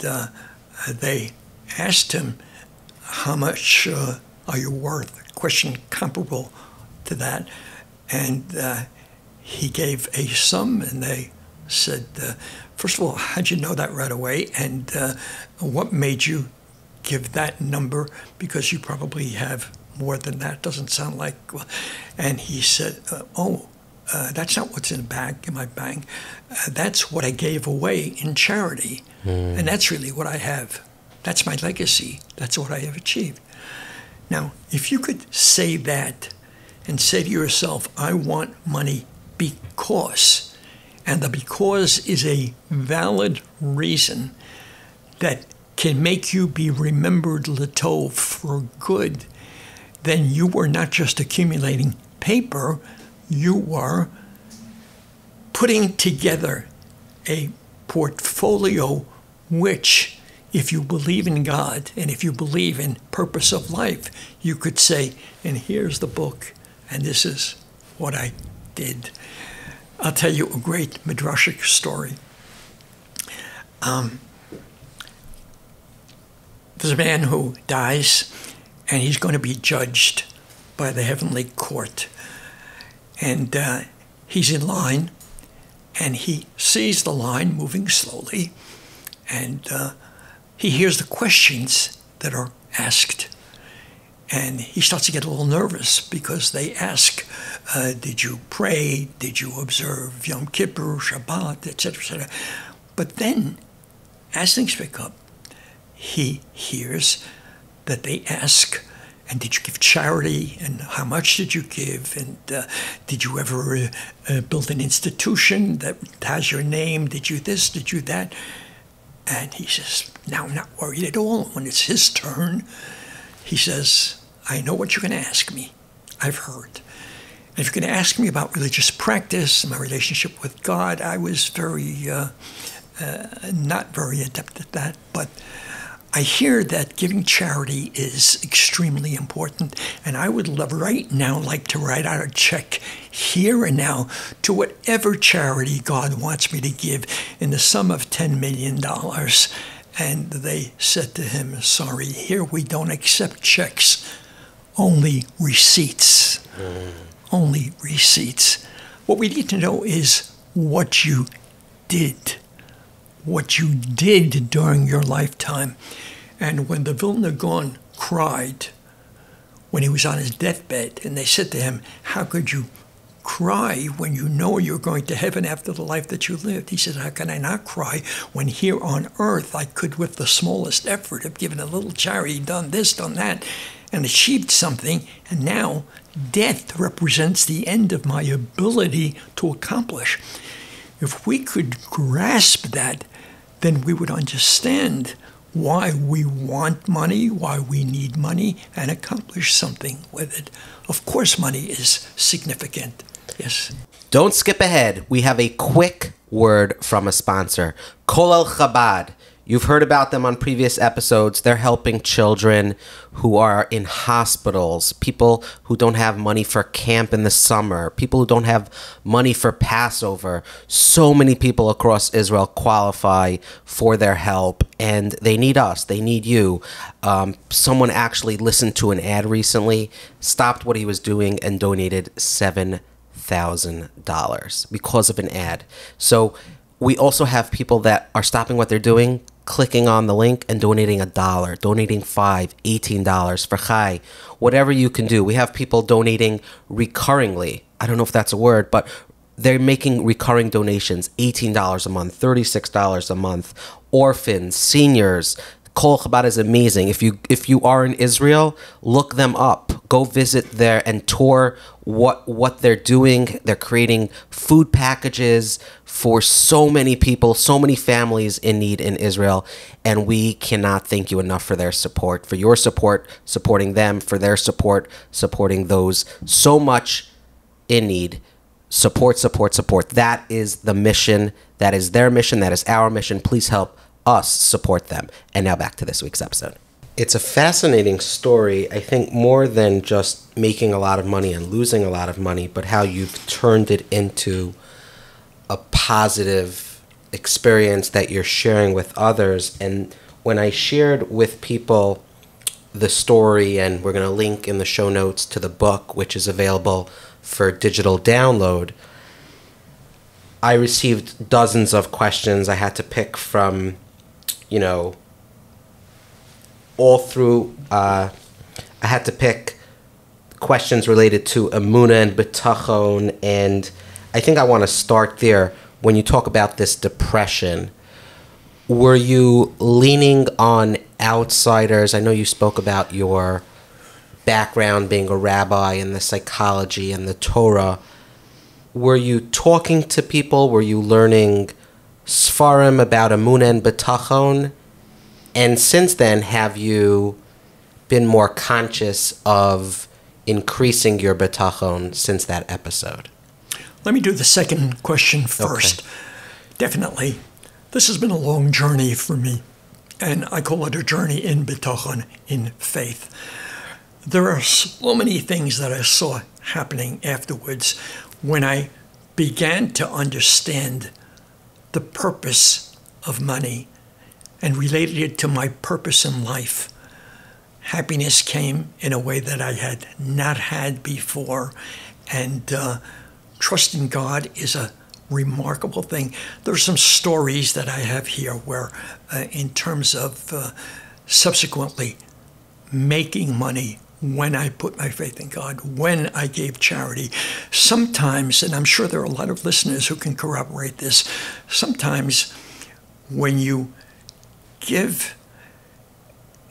they asked him, how much are you worth? A question comparable to that. And he gave a sum, and they said, first of all, how'd you know that right away? And what made you give that number? Because you probably have more than that. Doesn't sound like. And he said, that's not what's in my bank. That's what I gave away in charity. And that's really what I have. That's my legacy. That's what I have achieved. Now, if you could say that and say to yourself, I want money because, and the because is a valid reason that can make you be remembered Latov for good, then you were not just accumulating paper, you were putting together a portfolio which, if you believe in God and if you believe in purpose of life, you could say, and here's the book, and this is what I did. I'll tell you a great midrashic story. There's a man who dies, and he's going to be judged by the heavenly court. And he's in line, and he sees the line moving slowly, and he hears the questions that are asked. And he starts to get a little nervous because they ask, did you pray? Did you observe Yom Kippur, Shabbat, etc., etc.? But then, as things pick up, he hears that they ask, and did you give charity? And how much did you give? And did you ever build an institution that has your name? Did you this? Did you that? And he says, now I'm not worried at all. When it's his turn, he says, I know what you're going to ask me. I've heard. And if you're going to ask me about religious practice and my relationship with God, I was not very adept at that. But I hear that giving charity is extremely important, and I would right now like to write out a check here and now to whatever charity God wants me to give in the sum of $10 million. And they said to him, sorry, here we don't accept checks, only receipts. Only receipts. What we need to know is what you did. What you did during your lifetime. And when the Vilna Gaon cried, when he was on his deathbed, and they said to him, how could you cry when you know you're going to heaven after the life that you lived? He said, how can I not cry when here on earth I could, with the smallest effort, have given a little charity, done this, done that, and achieved something, and now death represents the end of my ability to accomplish. If we could grasp that, then we would understand why we want money, why we need money, and accomplish something with it. Of course, money is significant. Yes. Don't skip ahead. We have a quick word from a sponsor, Kollel Chabad. You've heard about them on previous episodes. They're helping children who are in hospitals, people who don't have money for camp in the summer, people who don't have money for Passover. So many people across Israel qualify for their help, and they need us. They need you. Someone actually listened to an ad recently, stopped what he was doing, and donated $7,000 because of an ad. So we also have people that are stopping what they're doing, clicking on the link and donating $1, donating $5, $18 for Chai, whatever you can do. We have people donating recurringly. I don't know if that's a word, but they're making recurring donations, $18 a month, $36 a month. Orphans, seniors. Kol Chabad is amazing. If you are in Israel, look them up. Go visit there and tour what they're doing. They're creating food packages for so many people, so many families in need in Israel. And we cannot thank you enough for their support, for your support, supporting them, for their support, supporting those so much in need. Support, support, support. That is the mission. That is their mission. That is our mission. Please help us support them. And now back to this week's episode. It's a fascinating story, I think, more than just making a lot of money and losing a lot of money, but how you've turned it into a positive experience that you're sharing with others. And when I shared with people the story, and we're going to link in the show notes to the book, which is available for digital download, I received dozens of questions. I had to pick from, all through, I had to pick questions related to Emunah and Bitachon, and I think I want to start there. When you talk about this depression, were you leaning on outsiders? I know you spoke about your background being a rabbi and the psychology and the Torah. Were you talking to people? Were you learning Sfarim about Emunah and Bitachon? And since then, have you been more conscious of increasing your Bitachon since that episode? Let me do the second question first. Okay. Definitely. This has been a long journey for me, and I call it a journey in Bitachon, in faith. There are so many things that I saw happening afterwards when I began to understand the purpose of money and related it to my purpose in life. Happiness came in a way that I had not had before, and trusting God is a remarkable thing. There are some stories that I have here where, in terms of subsequently making money, when I put my faith in God, when I gave charity, sometimes, and I'm sure there are a lot of listeners who can corroborate this, sometimes when you give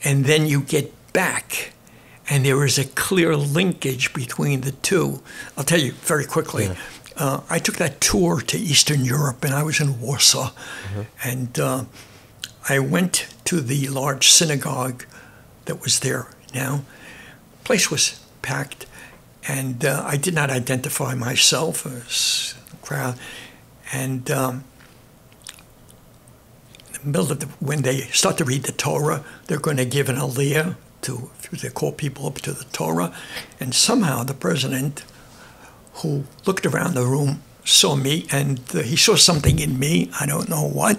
and then you get back, and there is a clear linkage between the two. I'll tell you very quickly. Yeah. I took that tour to Eastern Europe, and I was in Warsaw. Mm-hmm. And I went to the large synagogue that was there now. The place was packed, and I did not identify myself as a crowd. And when they start to read the Torah, they're going to give an aliyah they call people up to the Torah. And somehow the president, who looked around the room, saw me, and he saw something in me, I don't know what,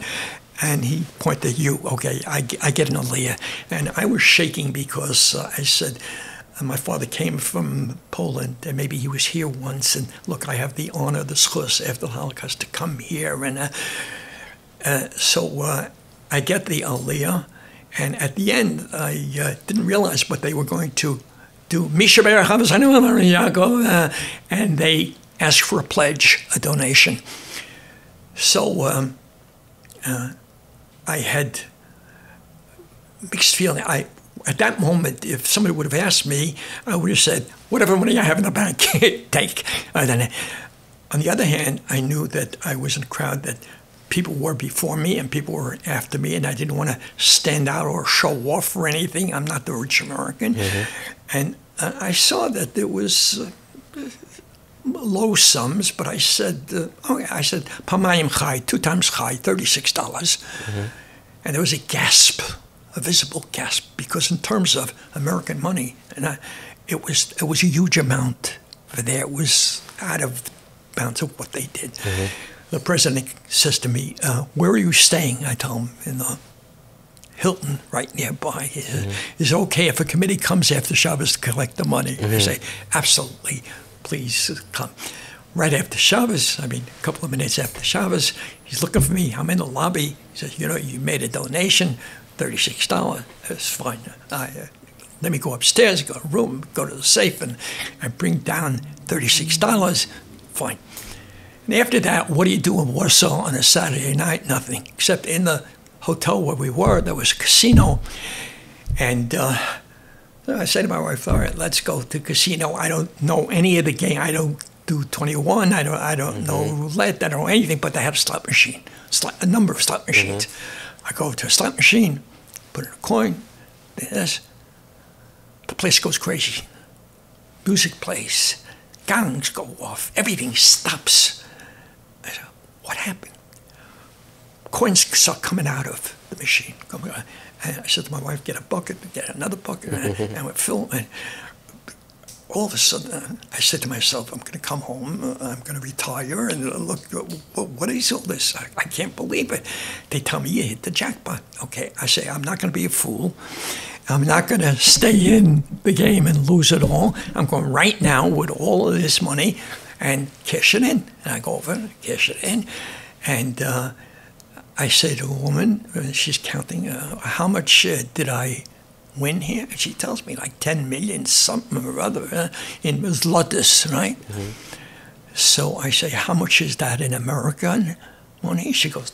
And he pointed at you. Okay, I get an aliyah. And I was shaking because I said, my father came from Poland, and maybe he was here once. And look, I have the honor, the schus after the Holocaust to come here. And so I get the aliyah. And at the end, I didn't realize what they were going to do. Misha Ber Yaakov, and they asked for a pledge, a donation. So I had mixed feeling. At that moment, if somebody would have asked me, I would have said, whatever money I have in the bank, take. Then, on the other hand, I knew that I was in a crowd that people were before me and people were after me, and I didn't want to stand out or show off or anything. I'm not the rich American. And I saw that there was low sums, but I said, Pamayim Chai, 2 times Chai, $36. And there was a gasp, a visible gasp, because in terms of American money, and it was a huge amount for there. It was out of bounds of what they did. The president says to me, where are you staying? I tell him, in the Hilton right nearby. He says, is it okay if a committee comes after Shabbos to collect the money? I say, absolutely, please come. Right after Shabbos, a couple of minutes after Shabbos, he's looking for me. I'm in the lobby. He says, you made a donation, $36. That's fine. Let me go upstairs, go to the room, go to the safe, and I bring down $36. Fine. And after that, what do you do in Warsaw on a Saturday night? Nothing, except in the hotel where we were, there was a casino. And I say to my wife, all right, let's go to the casino. I don't know any of the game. I don't do 21. I don't know roulette. I don't know anything, but they have a slot machine, a number of slot machines. I go to a slot machine, put in a coin, this. The place goes crazy. Music plays, gongs go off, everything stops. I said, what happened? Coins start coming out of the machine. And I said to my wife, get a bucket, get another bucket, and we fill. And all of a sudden, I said to myself, I'm going to come home, I'm going to retire, and look, what is all this? I can't believe it. They tell me you hit the jackpot. Okay, I say, I'm not going to be a fool. I'm not going to stay in the game and lose it all. I'm going right now with all of this money and cash it in. And I go over, cash it in, and I say to a woman, she's counting, how much did I win here? And she tells me like 10 million something or other in zlotys, right? So I say, how much is that in American money? She goes,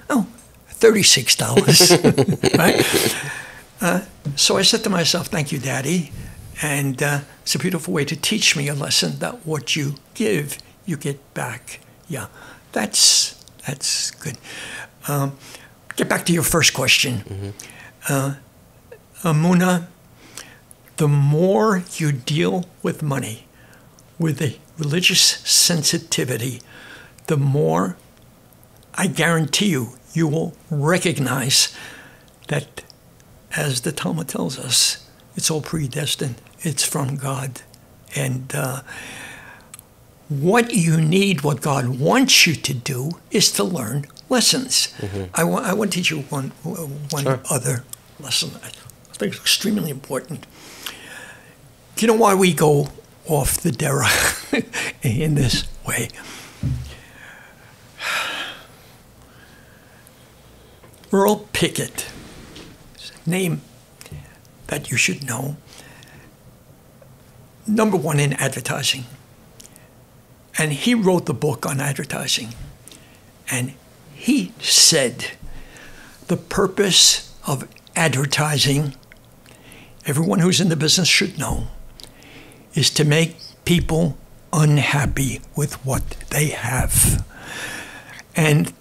oh, $36, right? So I said to myself, thank you, Daddy. And it's a beautiful way to teach me a lesson that what you give, you get back. Yeah, that's good. Get back to your first question. Amuna, the more you deal with money, with a religious sensitivity, the more, I guarantee you, you will recognize that, as the Talmud tells us, it's all predestined. It's from God. And what you need, what God wants you to do, is to learn lessons. I want to teach you one other lesson I think is extremely important. Do you know why we go off the derech in this way? Earl Pickett, name that you should know, #1 in advertising. And he wrote the book on advertising. And he said the purpose of advertising, everyone who's in the business should know, is to make people unhappy with what they have. And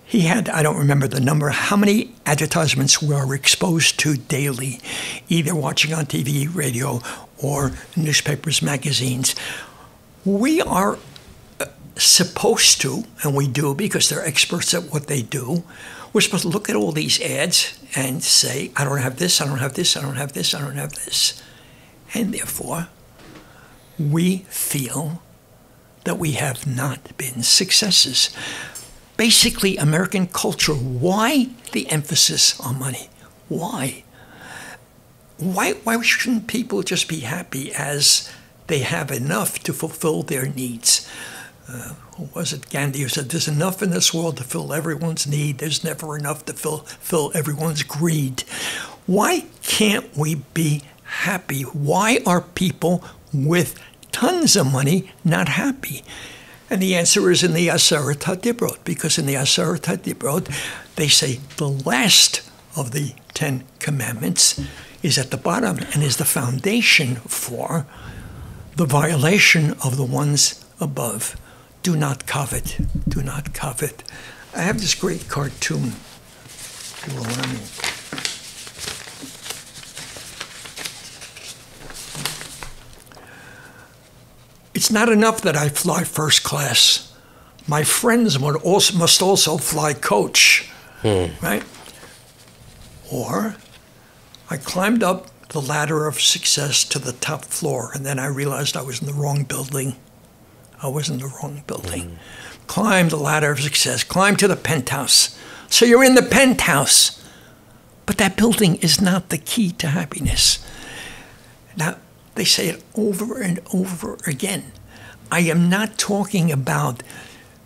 he had, I don't remember the number, how many advertisements we are exposed to daily, either watching on TV, radio, or newspapers, magazines. We are supposed to, and we do because they're experts at what they do, we're supposed to look at all these ads and say, I don't have this, I don't have this, I don't have this, I don't have this. And therefore, we feel that we have not been successes. basically American culture. Why the emphasis on money? Why? Why shouldn't people just be happy as they have enough to fulfill their needs? Who was it? Gandhi who said, there's enough in this world to fill everyone's need. There's never enough to fill everyone's greed. Why can't we be happy? Why are people with tons of money not happy? And the answer is in the Aseret HaDibrot, because in the Aseret HaDibrot, they say the last of the 10 commandments is at the bottom and is the foundation for the violation of the ones above. Do not covet. Do not covet. I have this great cartoon. If you will allow me. It's not enough that I fly first class. My friends must also fly coach, right? Or I climbed up the ladder of success to the top floor, and then I realized I was in the wrong building. I was in the wrong building. Climb the ladder of success. Climb to the penthouse. So you're in the penthouse. But that building is not the key to happiness. Now, they say it over and over again. I am not talking about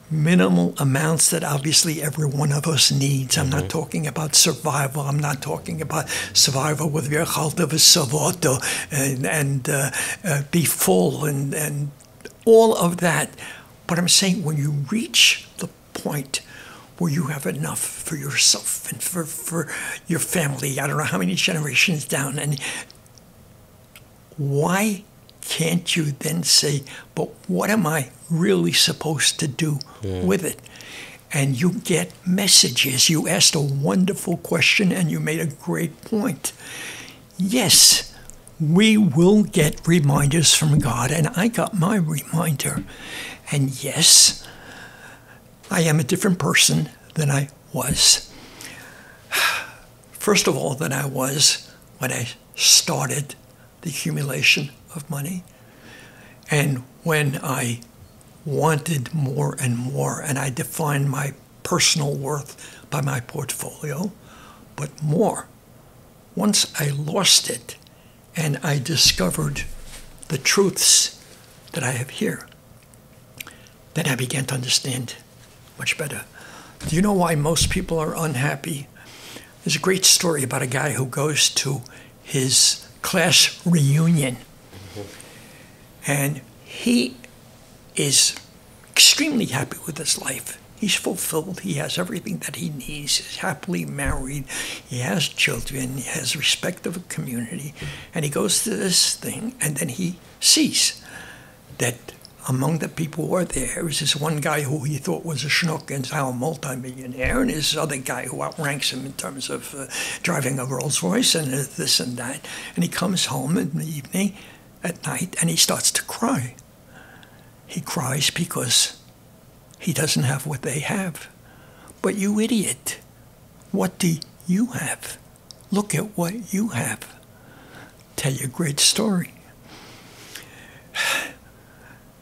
minimal amounts that obviously every one of us needs. I'm not talking about survival. I'm not talking about survival with V'yachalta v'savoto and be full and all of that. But I'm saying when you reach the point where you have enough for yourself and for your family, I don't know how many generations down, and why can't you then say, but what am I really supposed to do with it? And you get messages. You asked a wonderful question and you made a great point. Yes, we will get reminders from God, and I got my reminder. And yes, I am a different person than I was. First of all, than I was when I started the accumulation of money. And when I wanted more and more, and I defined my personal worth by my portfolio, but more. Once I lost it, and I discovered the truths that I have here, then I began to understand much better. Do you know why most people are unhappy? There's a great story about a guy who goes to his class reunion, and he is extremely happy with his life. He's fulfilled. He has everything that he needs. He's happily married. He has children. He has respect of a community. And he goes to this thing, and then he sees that among the people who are there is this one guy who he thought was a schnook and is now a multimillionaire, and this other guy who outranks him in terms of driving a Rolls Royce and this and that. And he comes home in the evening, at night, and he starts to cry. He cries because he doesn't have what they have. But you idiot, what do you have? Look at what you have. Tell you a great story.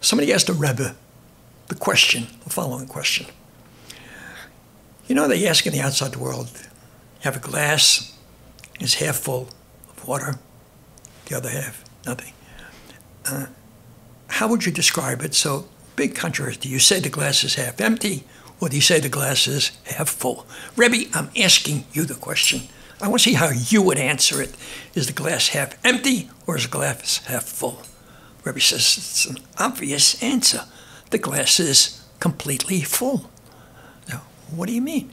Somebody asked a Rebbe the following question. You know, they ask in the outside world, you have a glass, it's half full of water, the other half, nothing. How would you describe it? So, big contrast. Do you say the glass is half empty, or do you say the glass is half full? Rebbe, I'm asking you the question. I want to see how you would answer it. Is the glass half empty, or is the glass half full? Rebbe says it's an obvious answer. The glass is completely full. Now, what do you mean?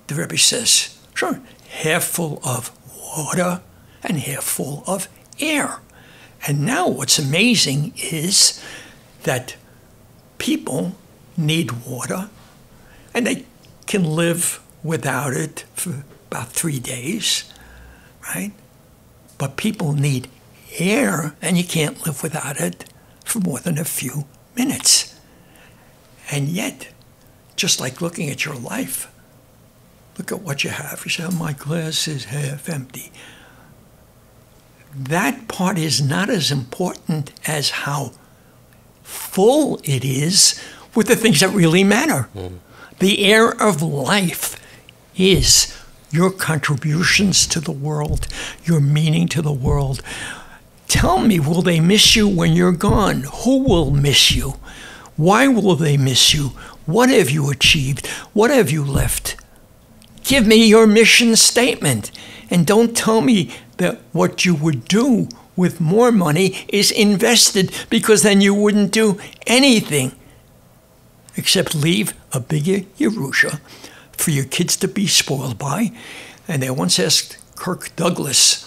The Rebbe says, sure, half full of water and half full of air. And now what's amazing is that people need water, and they can live without it for about 3 days, right? But people need air, and you can't live without it for more than a few minutes. And yet, just like looking at your life, look at what you have. You say, oh, my glass is half empty. That part is not as important as how full it is with the things that really matter. The air of life is your contributions to the world, your meaning to the world. Tell me, will they miss you when you're gone? Who will miss you? Why will they miss you? What have you achieved? What have you left? Give me your mission statement. And don't tell me that what you would do with more money is invested, because then you wouldn't do anything except leave a bigger Yerusha for your kids to be spoiled by. And they once asked Kirk Douglas,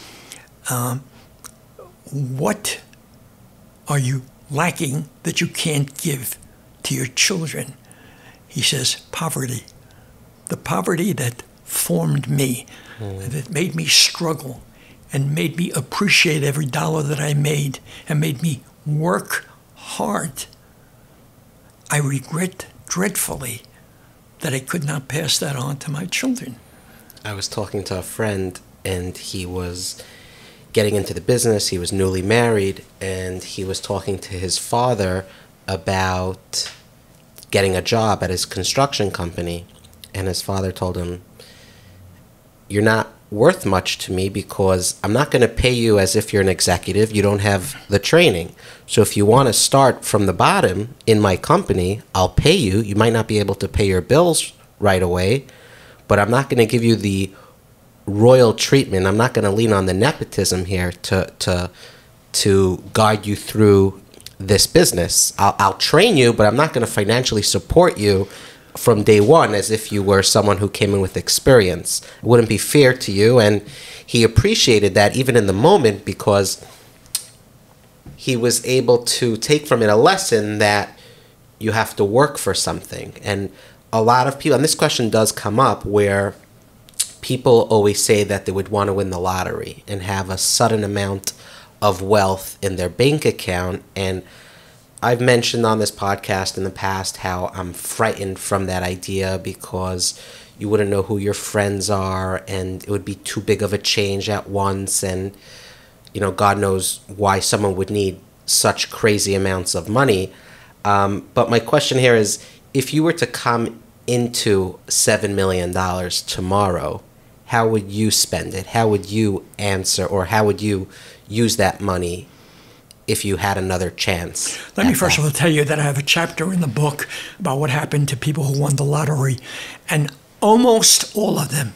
what are you lacking that you can't give to your children? He says, poverty. The poverty that formed me, that made me struggle and made me appreciate every dollar that I made and made me work hard. I regret dreadfully that I could not pass that on to my children. I was talking to a friend, and he was getting into the business. He was newly married, and he was talking to his father about getting a job at his construction company. And his father told him, "You're not worth much to me because I'm not going to pay you as if you're an executive. You don't have the training. So if you want to start from the bottom in my company, I'll pay you. You might not be able to pay your bills right away, but I'm not going to give you the royal treatment. I'm not going to lean on the nepotism here to guide you through this business. I'll train you, but I'm not going to financially support you from day one as if you were someone who came in with experience. It wouldn't be fair to you." And he appreciated that even in the moment, because he was able to take from it a lesson that you have to work for something. And a lot of people, and this question does come up, where people always say that they would want to win the lottery and have a sudden amount of wealth in their bank account. And I've mentioned on this podcast in the past how I'm frightened from that idea, because you wouldn't know who your friends are, and it would be too big of a change at once. And, God knows why someone would need such crazy amounts of money. But my question here is, if you were to come into $7 million tomorrow, how would you spend it? How would you answer, or how would you use that money if you had another chance? Let me first of all tell you that I have a chapter in the book about what happened to people who won the lottery. And almost all of them,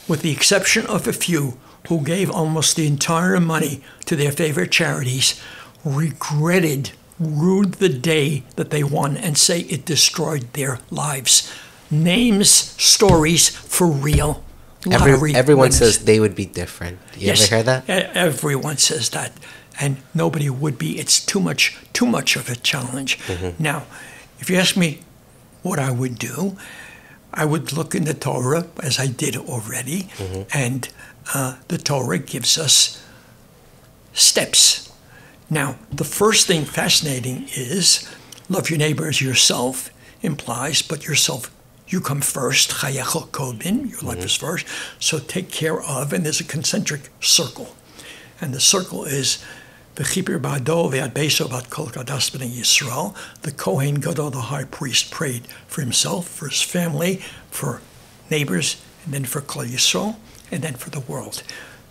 with the exception of a few who gave almost the entire money to their favorite charities, rued the day that they won and say it destroyed their lives. Names, stories, for real. Everyone winners. says they would be different. You ever hear that? Everyone says that. And nobody would be. It's too much of a challenge. Mm-hmm. Now, if you ask me what I would do, I would look in the Torah, as I did already, mm-hmm. and the Torah gives us steps. Now, the first thing fascinating is love your neighbor as yourself implies, but yourself, you come first. Chayecha kodmin, your life is first. So take care of, and there's a concentric circle. And the circle is V'chipir ba'ado ve'ad beiso ba'ad kol kadas b'nei Yisrael. The Kohen Gadol, the high priest, prayed for himself, for his family, for neighbors, and then for Kol Yisrael, and then for the world.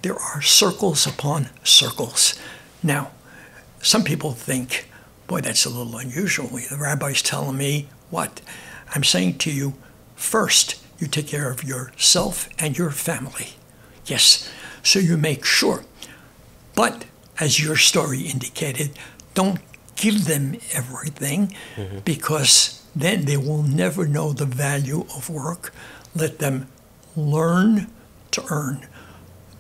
There are circles upon circles. Now, some people think, boy, that's a little unusual. The rabbi's telling me what? I'm saying to you, first, you take care of yourself and your family. Yes, so you make sure. But, as your story indicated, don't give them everything, mm-hmm. because then they will never know the value of work. Let them learn to earn.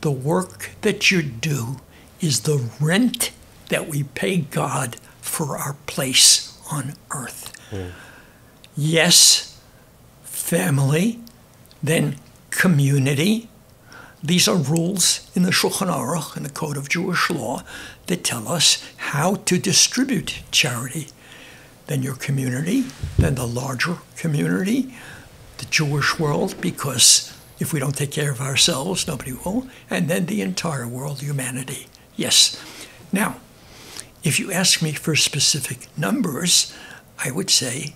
The work that you do is the rent that we pay God for our place on earth. Mm. Yes, family, then community. These are rules in the Shulchan Aruch, in the Code of Jewish Law, that tell us how to distribute charity. Then your community, then the larger community, the Jewish world, because if we don't take care of ourselves, nobody will, and then the entire world, humanity. Yes. Now, if you ask me for specific numbers, I would say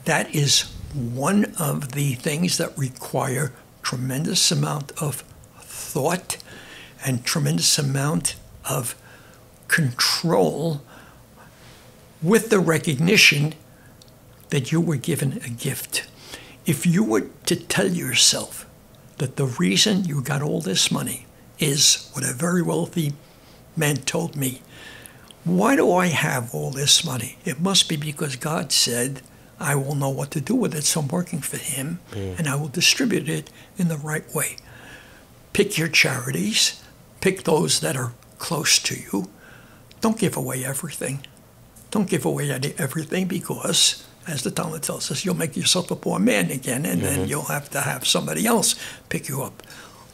that is one of the things that require tremendous amount of thought and tremendous amount of control, with the recognition that you were given a gift. If you were to tell yourself that the reason you got all this money is what a very wealthy man told me, why do I have all this money? It must be because God said I will know what to do with it, so I'm working for him, and I will distribute it in the right way. Pick your charities, pick those that are close to you. Don't give away everything. Don't give away everything, because, as the Talmud tells us, you'll make yourself a poor man again, and then you'll have to have somebody else pick you up.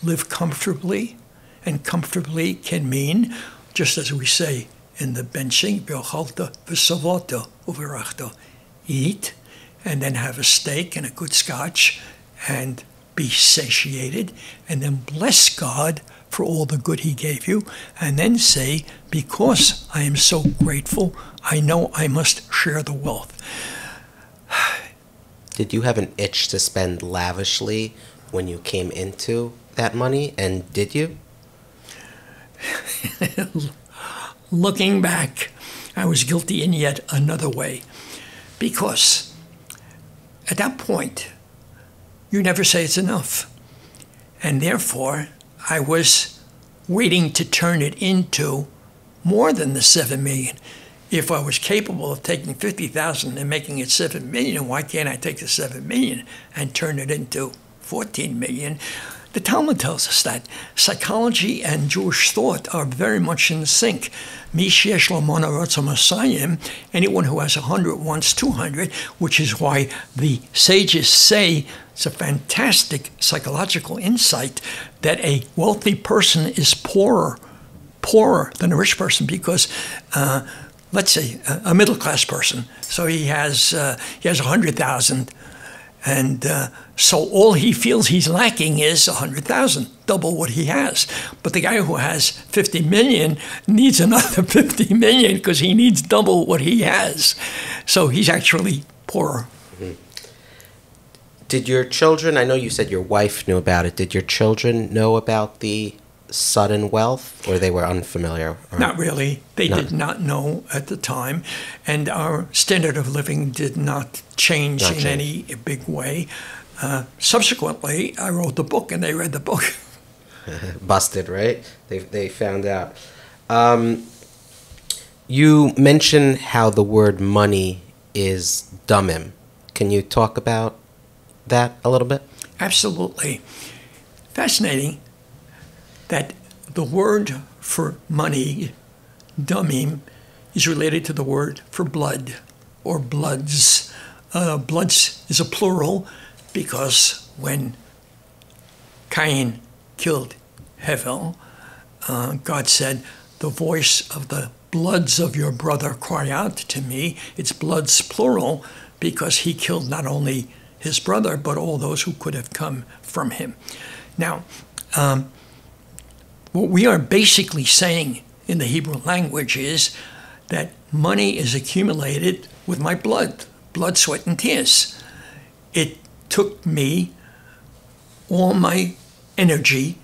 Live comfortably, and comfortably can mean, just as we say in the benching, v'ochalta v'savota u'virachta, eat, and then have a steak and a good scotch, and be satiated, and then bless God for all the good he gave you, and then say, because I am so grateful, I know I must share the wealth. Did you have an itch to spend lavishly when you came into that money, and did you? Looking back, I was guilty in yet another way, because at that point, you never say it's enough. And therefore, I was waiting to turn it into more than the 7 million. If I was capable of taking 50,000 and making it 7 million, why can't I take the 7 million and turn it into 14 million? The Talmud tells us that psychology and Jewish thought are very much in sync. Anyone who has 100 wants 200, which is why the sages say it's a fantastic psychological insight that a wealthy person is poorer than a rich person, because let's say a middle-class person, so he has 100,000, and so all he feels he's lacking is 100,000, double what he has. But the guy who has 50 million needs another 50 million because he needs double what he has. So he's actually poorer. Mm-hmm. Did your children, I know you said your wife knew about it, did your children know about the sudden wealth, or they were unfamiliar? Not really. They did not know at the time, and our standard of living did not change in any big way. Subsequently, I wrote the book, and they read the book. Busted, right? They found out. You mentioned how the word money is damim. Can you talk about that a little bit? Absolutely. Fascinating that the word for money, damim, is related to the word for blood, or bloods. Bloods is a plural because when Cain killed Hevel, God said, the voice of the bloods of your brother cry out to me. It's bloods plural because he killed not only his brother, but all those who could have come from him. Now, what we are basically saying in the Hebrew language is that money is accumulated with my blood, sweat, and tears. It took me all my energy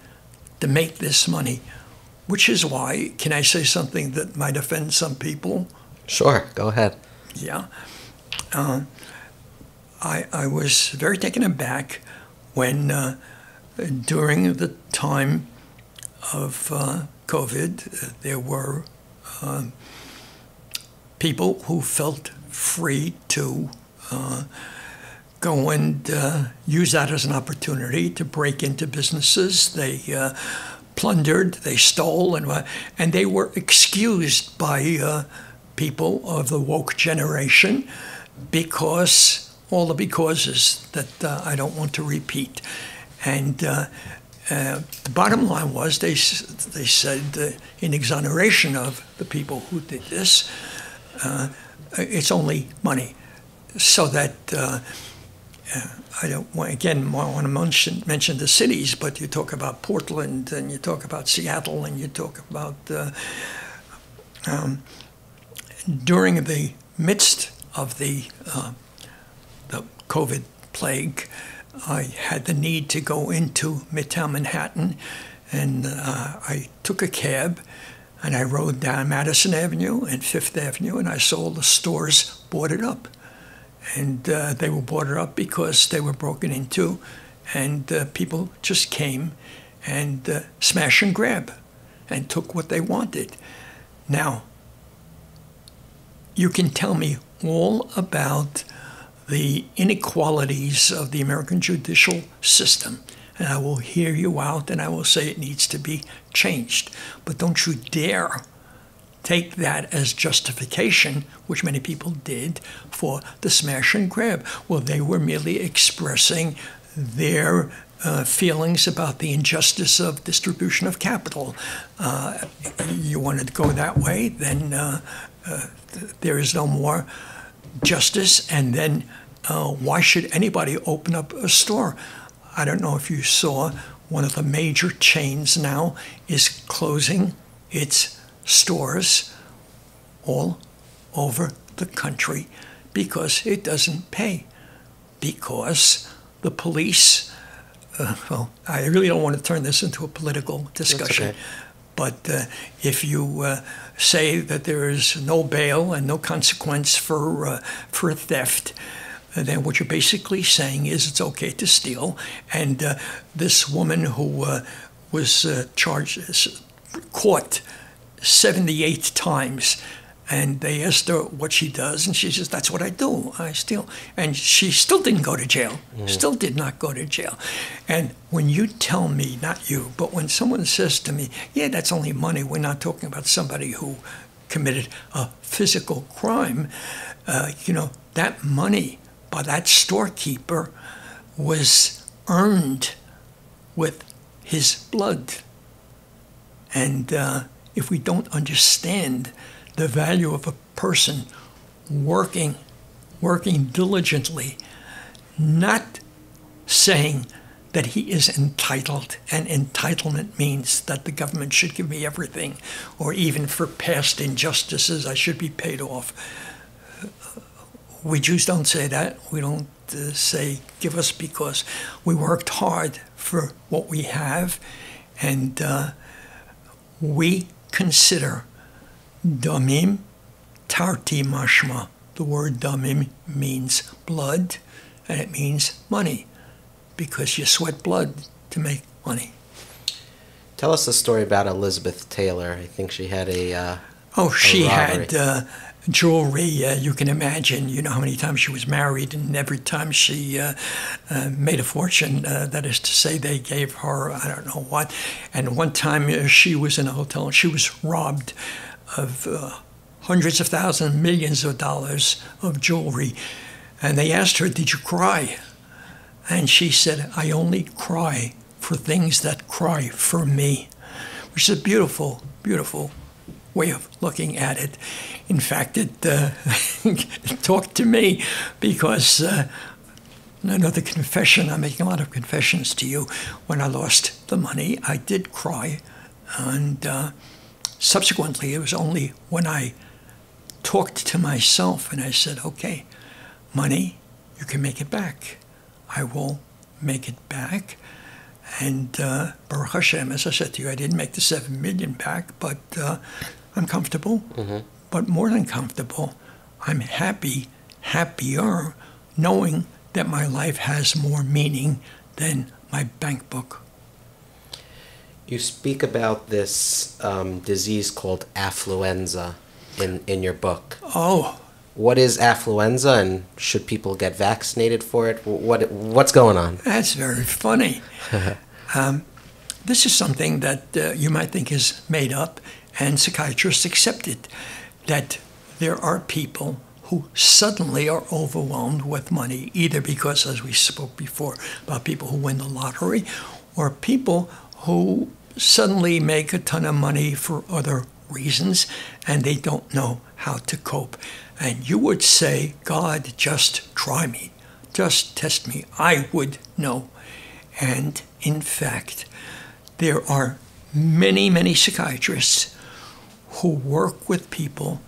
to make this money, which is why, can I say something that might offend some people? Sure, go ahead. Yeah. I was very taken aback when during the time of COVID, there were people who felt free to go and use that as an opportunity to break into businesses. They plundered, they stole, and they were excused by people of the woke generation because all the becauses that I don't want to repeat. And the bottom line was they said in exoneration of the people who did this, it's only money. So that I don't want, again, I want to mention the cities, but you talk about Portland and you talk about Seattle and you talk about during the midst of the COVID plague, I had the need to go into Midtown Manhattan, and I took a cab, and I rode down Madison Avenue and Fifth Avenue, and I saw the stores boarded up. And they were boarded up because they were broken into, and people just came and smash and grab and took what they wanted. Now, you can tell me all about the inequalities of the American judicial system, and I will hear you out, and I will say it needs to be changed. But don't you dare take that as justification, which many people did, for the smash and grab. Well, they were merely expressing their feelings about the injustice of distribution of capital. You wanted to go that way, then there is no more justice, and then why should anybody open up a store? I don't know if you saw, one of the major chains now is closing its stores all over the country because it doesn't pay. Because the police, well, I really don't want to turn this into a political discussion. Okay. But if you say that there is no bail and no consequence for theft, then what you're basically saying is it's okay to steal. And this woman who was caught 78 times, and they asked her what she does, and she says, that's what I do, I steal. And she still didn't go to jail, still did not go to jail. And when you tell me, not you, but when someone says to me, yeah, that's only money, we're not talking about somebody who committed a physical crime, that money by that storekeeper was earned with his blood. And if we don't understand the value of a person working diligently, not saying that he is entitled, and entitlement means that the government should give me everything, or even for past injustices I should be paid off. We Jews don't say that. We don't say give us, because we worked hard for what we have, and we consider damim tarti mashma. The word damim means blood, and it means money, because you sweat blood to make money. Tell us the story about Elizabeth Taylor. I think she had a She robbery. had jewelry. You can imagine, how many times she was married, and every time she made a fortune. That is to say, they gave her, I don't know what. And one time she was in a hotel, and she was robbed of hundreds of thousands, millions of dollars of jewelry. And they asked her, did you cry? And she said, I only cry for things that cry for me, which is a beautiful, beautiful way of looking at it. In fact, it talked to me, because another confession, I'm making a lot of confessions to you. When I lost the money, I did cry. And subsequently, it was only when I talked to myself and I said, okay, money, you can make it back. I will make it back. And Baruch Hashem, as I said to you, I didn't make the 7 million back, but I'm comfortable. Mm-hmm. But more than comfortable, I'm happier, knowing that my life has more meaning than my bank book. You speak about this disease called affluenza in your book. Oh. What is affluenza, and should people get vaccinated for it? What's going on? That's very funny. This is something that you might think is made up, and psychiatrists accept it, that there are people who suddenly are overwhelmed with money, either because, as we spoke before, about people who win the lottery, or people who suddenly make a ton of money for other reasons, and they don't know how to cope. And you would say, God, just try me, just test me, I would know. And in fact, there are many, many psychiatrists who work with people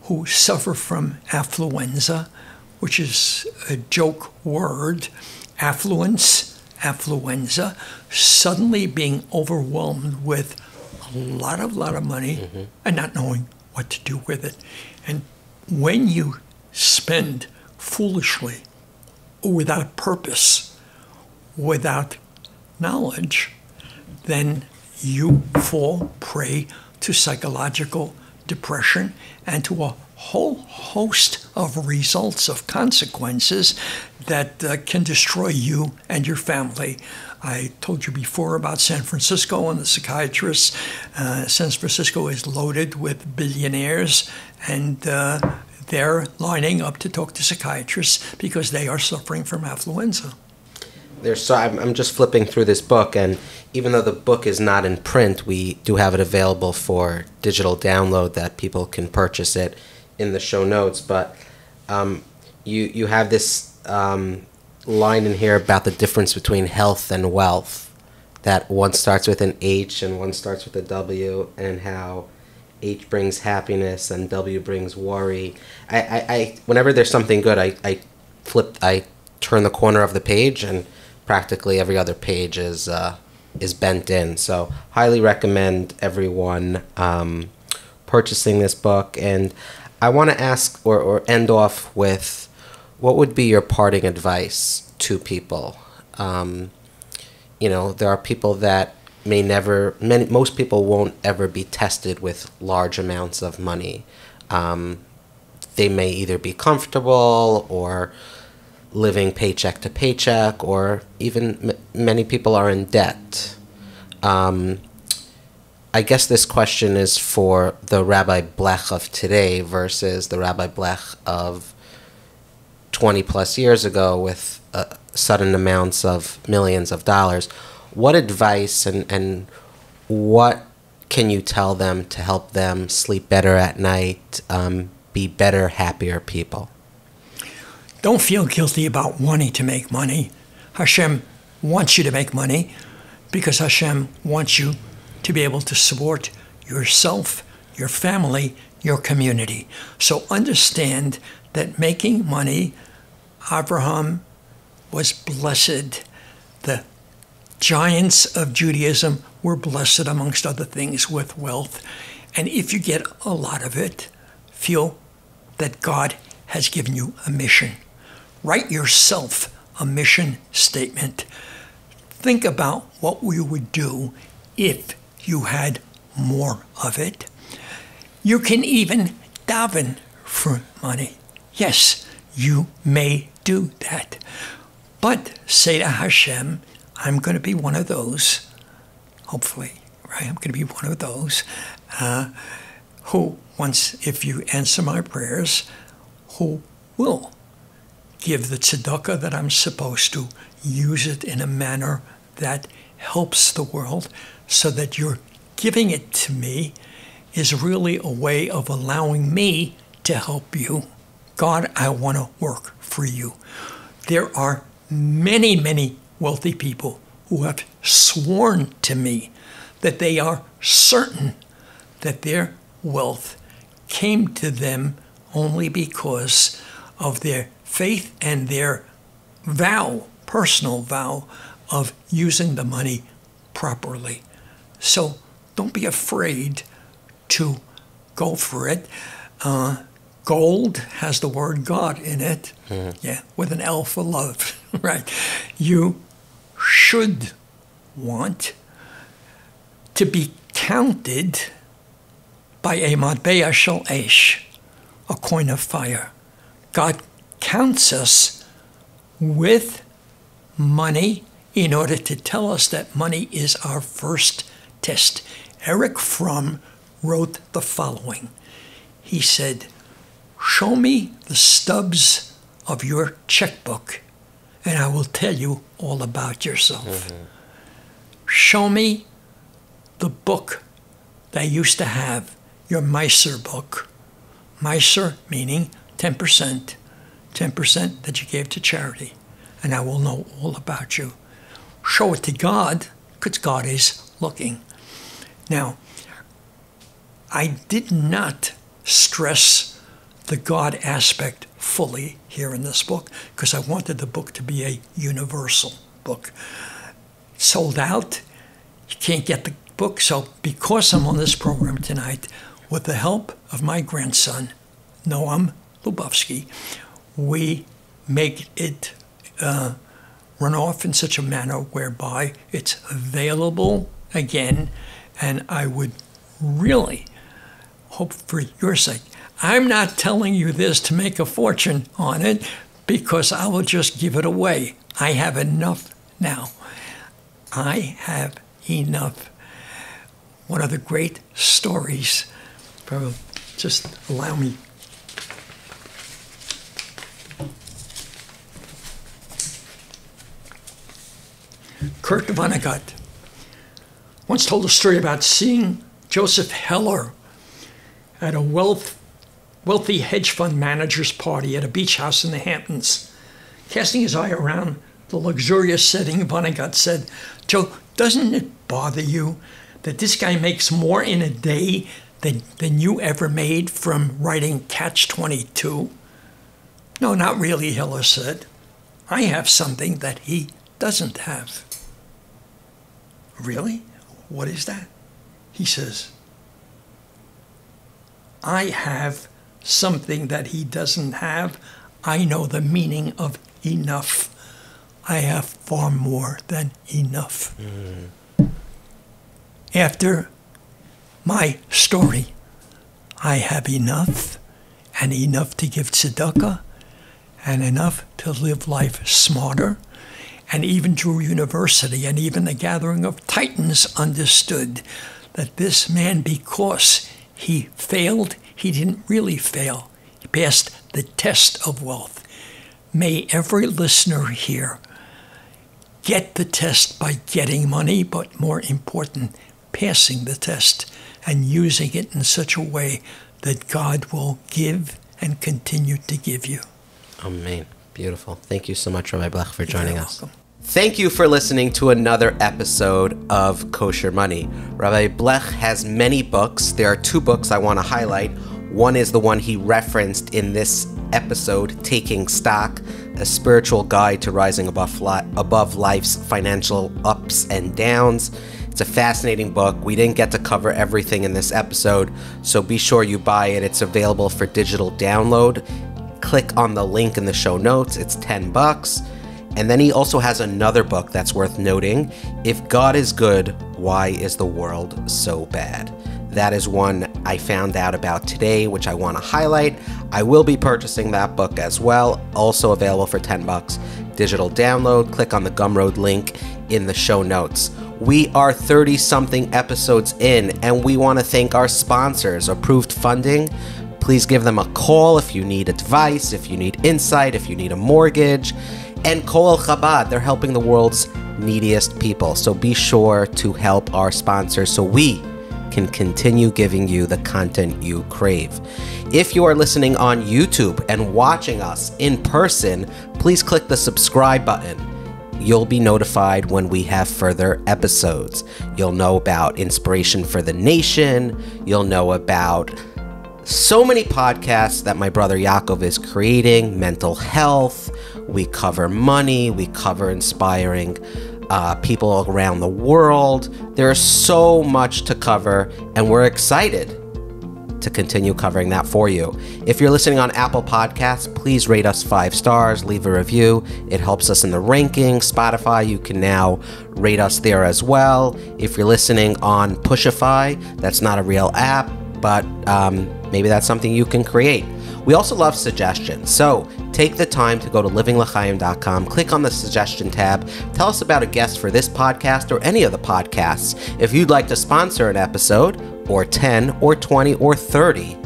who suffer from affluenza, which is a joke word, affluence, affluenza, suddenly being overwhelmed with a lot of money and not knowing what to do with it. And when you spend foolishly, without purpose, without knowledge, then you fall prey to psychological depression and to a whole host of results, of consequences that can destroy you and your family. I told you before about San Francisco and the psychiatrists. San Francisco is loaded with billionaires, and they're lining up to talk to psychiatrists because they are suffering from affluenza. I'm just flipping through this book, and even though the book is not in print, we do have it available for digital download that people can purchase it in the show notes. But you have this line in here about the difference between health and wealth, that one starts with an H and one starts with a W, and how H brings happiness and W brings worry. I whenever there's something good, I turn the corner of the page, and practically every other page is bent in. So highly recommend everyone purchasing this book. And I want to ask or end off with, what would be your parting advice to people? There are people that most people won't ever be tested with large amounts of money. They may either be comfortable or living paycheck to paycheck, or even many people are in debt. I guess this question is for the Rabbi Blech of today versus the Rabbi Blech of 20 plus years ago with sudden amounts of millions of dollars. What advice and what can you tell them to help them sleep better at night, be better, happier people? Don't feel guilty about wanting to make money. Hashem wants you to make money because Hashem wants you to be able to support yourself, your family, your community. So understand that making money, Abraham was blessed. The giants of Judaism were blessed, amongst other things, with wealth. And if you get a lot of it, feel that God has given you a mission. Write yourself a mission statement. Think about what you would do if you had more of it. You can even daven for money. Yes, you may do that. But say to Hashem, I'm going to be one of those, hopefully, right? I'm going to be one of those who, once, if you answer my prayers, who will give the tzedakah that I'm supposed to, use it in a manner that helps the world, so that your giving it to me is really a way of allowing me to help you. God, I want to work for you. There are many, many wealthy people who have sworn to me that they are certain that their wealth came to them only because of their faith and their vow, personal vow, of using the money properly. So don't be afraid to go for it. Gold has the word God in it, yeah, with an L for love, right? You should want to be counted by a matbea shel esh, a coin of fire. God counts us with money in order to tell us that money is our first test. Eric Fromm wrote the following. He said, "Show me the stubs of your checkbook, and I will tell you all about yourself. Show me the book that used to have, your Meiser book. Meiser meaning 10%, 10% that you gave to charity, and I will know all about you. Show it to God, because God is looking." Now, I did not stress the God aspect fully here in this book because I wanted the book to be a universal book. Sold out. You can't get the book. So because I'm on this program tonight, with the help of my grandson, Noam Lubovsky, we make it run off in such a manner whereby it's available again. And I would really hope for your sake. I'm not telling you this to make a fortune on it because I will just give it away. I have enough now. I have enough. One of the great stories, just allow me. Kurt Vonnegut once told a story about seeing Joseph Heller at a wealthy hedge fund manager's party at a beach house in the Hamptons. Casting his eye around the luxurious setting, Vonnegut said, "Joe, doesn't it bother you that this guy makes more in a day than you ever made from writing Catch-22? No, not really," Heller said. "I have something that he doesn't have." Really? What is that? He says, "I have something that he doesn't have. I know the meaning of enough. I have far more than enough." After my story, I have enough, and enough to give tzedakah, and enough to live life smarter. And even Drew University and even the Gathering of Titans understood that this man, because he failed, he didn't really fail. He passed the test of wealth. May every listener here get the test by getting money, but more important, passing the test and using it in such a way that God will give and continue to give you. Amen. Beautiful. Thank you so much, Rabbi Blech, for joining us. Welcome. Thank you for listening to another episode of Kosher Money. Rabbi Blech has many books. There are two books I want to highlight. One is the one he referenced in this episode, Taking Stock, a spiritual guide to rising above life's financial ups and downs. It's a fascinating book. We didn't get to cover everything in this episode, so be sure you buy it. It's available for digital download. Click on the link in the show notes. It's $10. And then he also has another book that's worth noting, If God is Good, Why is the World So Bad? That is one I found out about today, which I want to highlight. I will be purchasing that book as well, also available for $10. Digital download, click on the Gumroad link in the show notes. We are 30-something episodes in, and we want to thank our sponsors. Approved Funding. Please give them a call if you need advice, if you need insight, if you need a mortgage. And Koel Chabad, they're helping the world's neediest people. So be sure to help our sponsors so we can continue giving you the content you crave. If you are listening on YouTube and watching us in person, please click the subscribe button. You'll be notified when we have further episodes. You'll know about Inspiration for the Nation. You'll know about so many podcasts that my brother Yaakov is creating, mental health. We cover money. We cover inspiring people around the world. There's so much to cover, and we're excited to continue covering that for you. If you're listening on Apple Podcasts, please rate us 5 stars, leave a review. It helps us in the ranking. Spotify, you can now rate us there as well. If you're listening on Pushify, that's not a real app, but maybe that's something you can create. We also love suggestions, so take the time to go to livinglachayim.com, click on the suggestion tab, tell us about a guest for this podcast or any of the podcasts. If you'd like to sponsor an episode, or 10, or 20, or 30,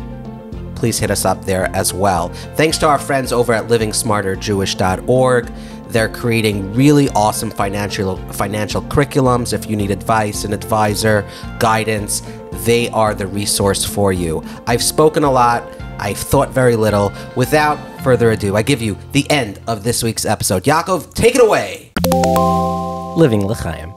please hit us up there as well. Thanks to our friends over at livingsmarterjewish.org. They're creating really awesome financial curriculums. If you need advice, an advisor, guidance, they are the resource for you. I've spoken a lot. I've thought very little. Without further ado, I give you the end of this week's episode. Yaakov, take it away. Living L'chaim.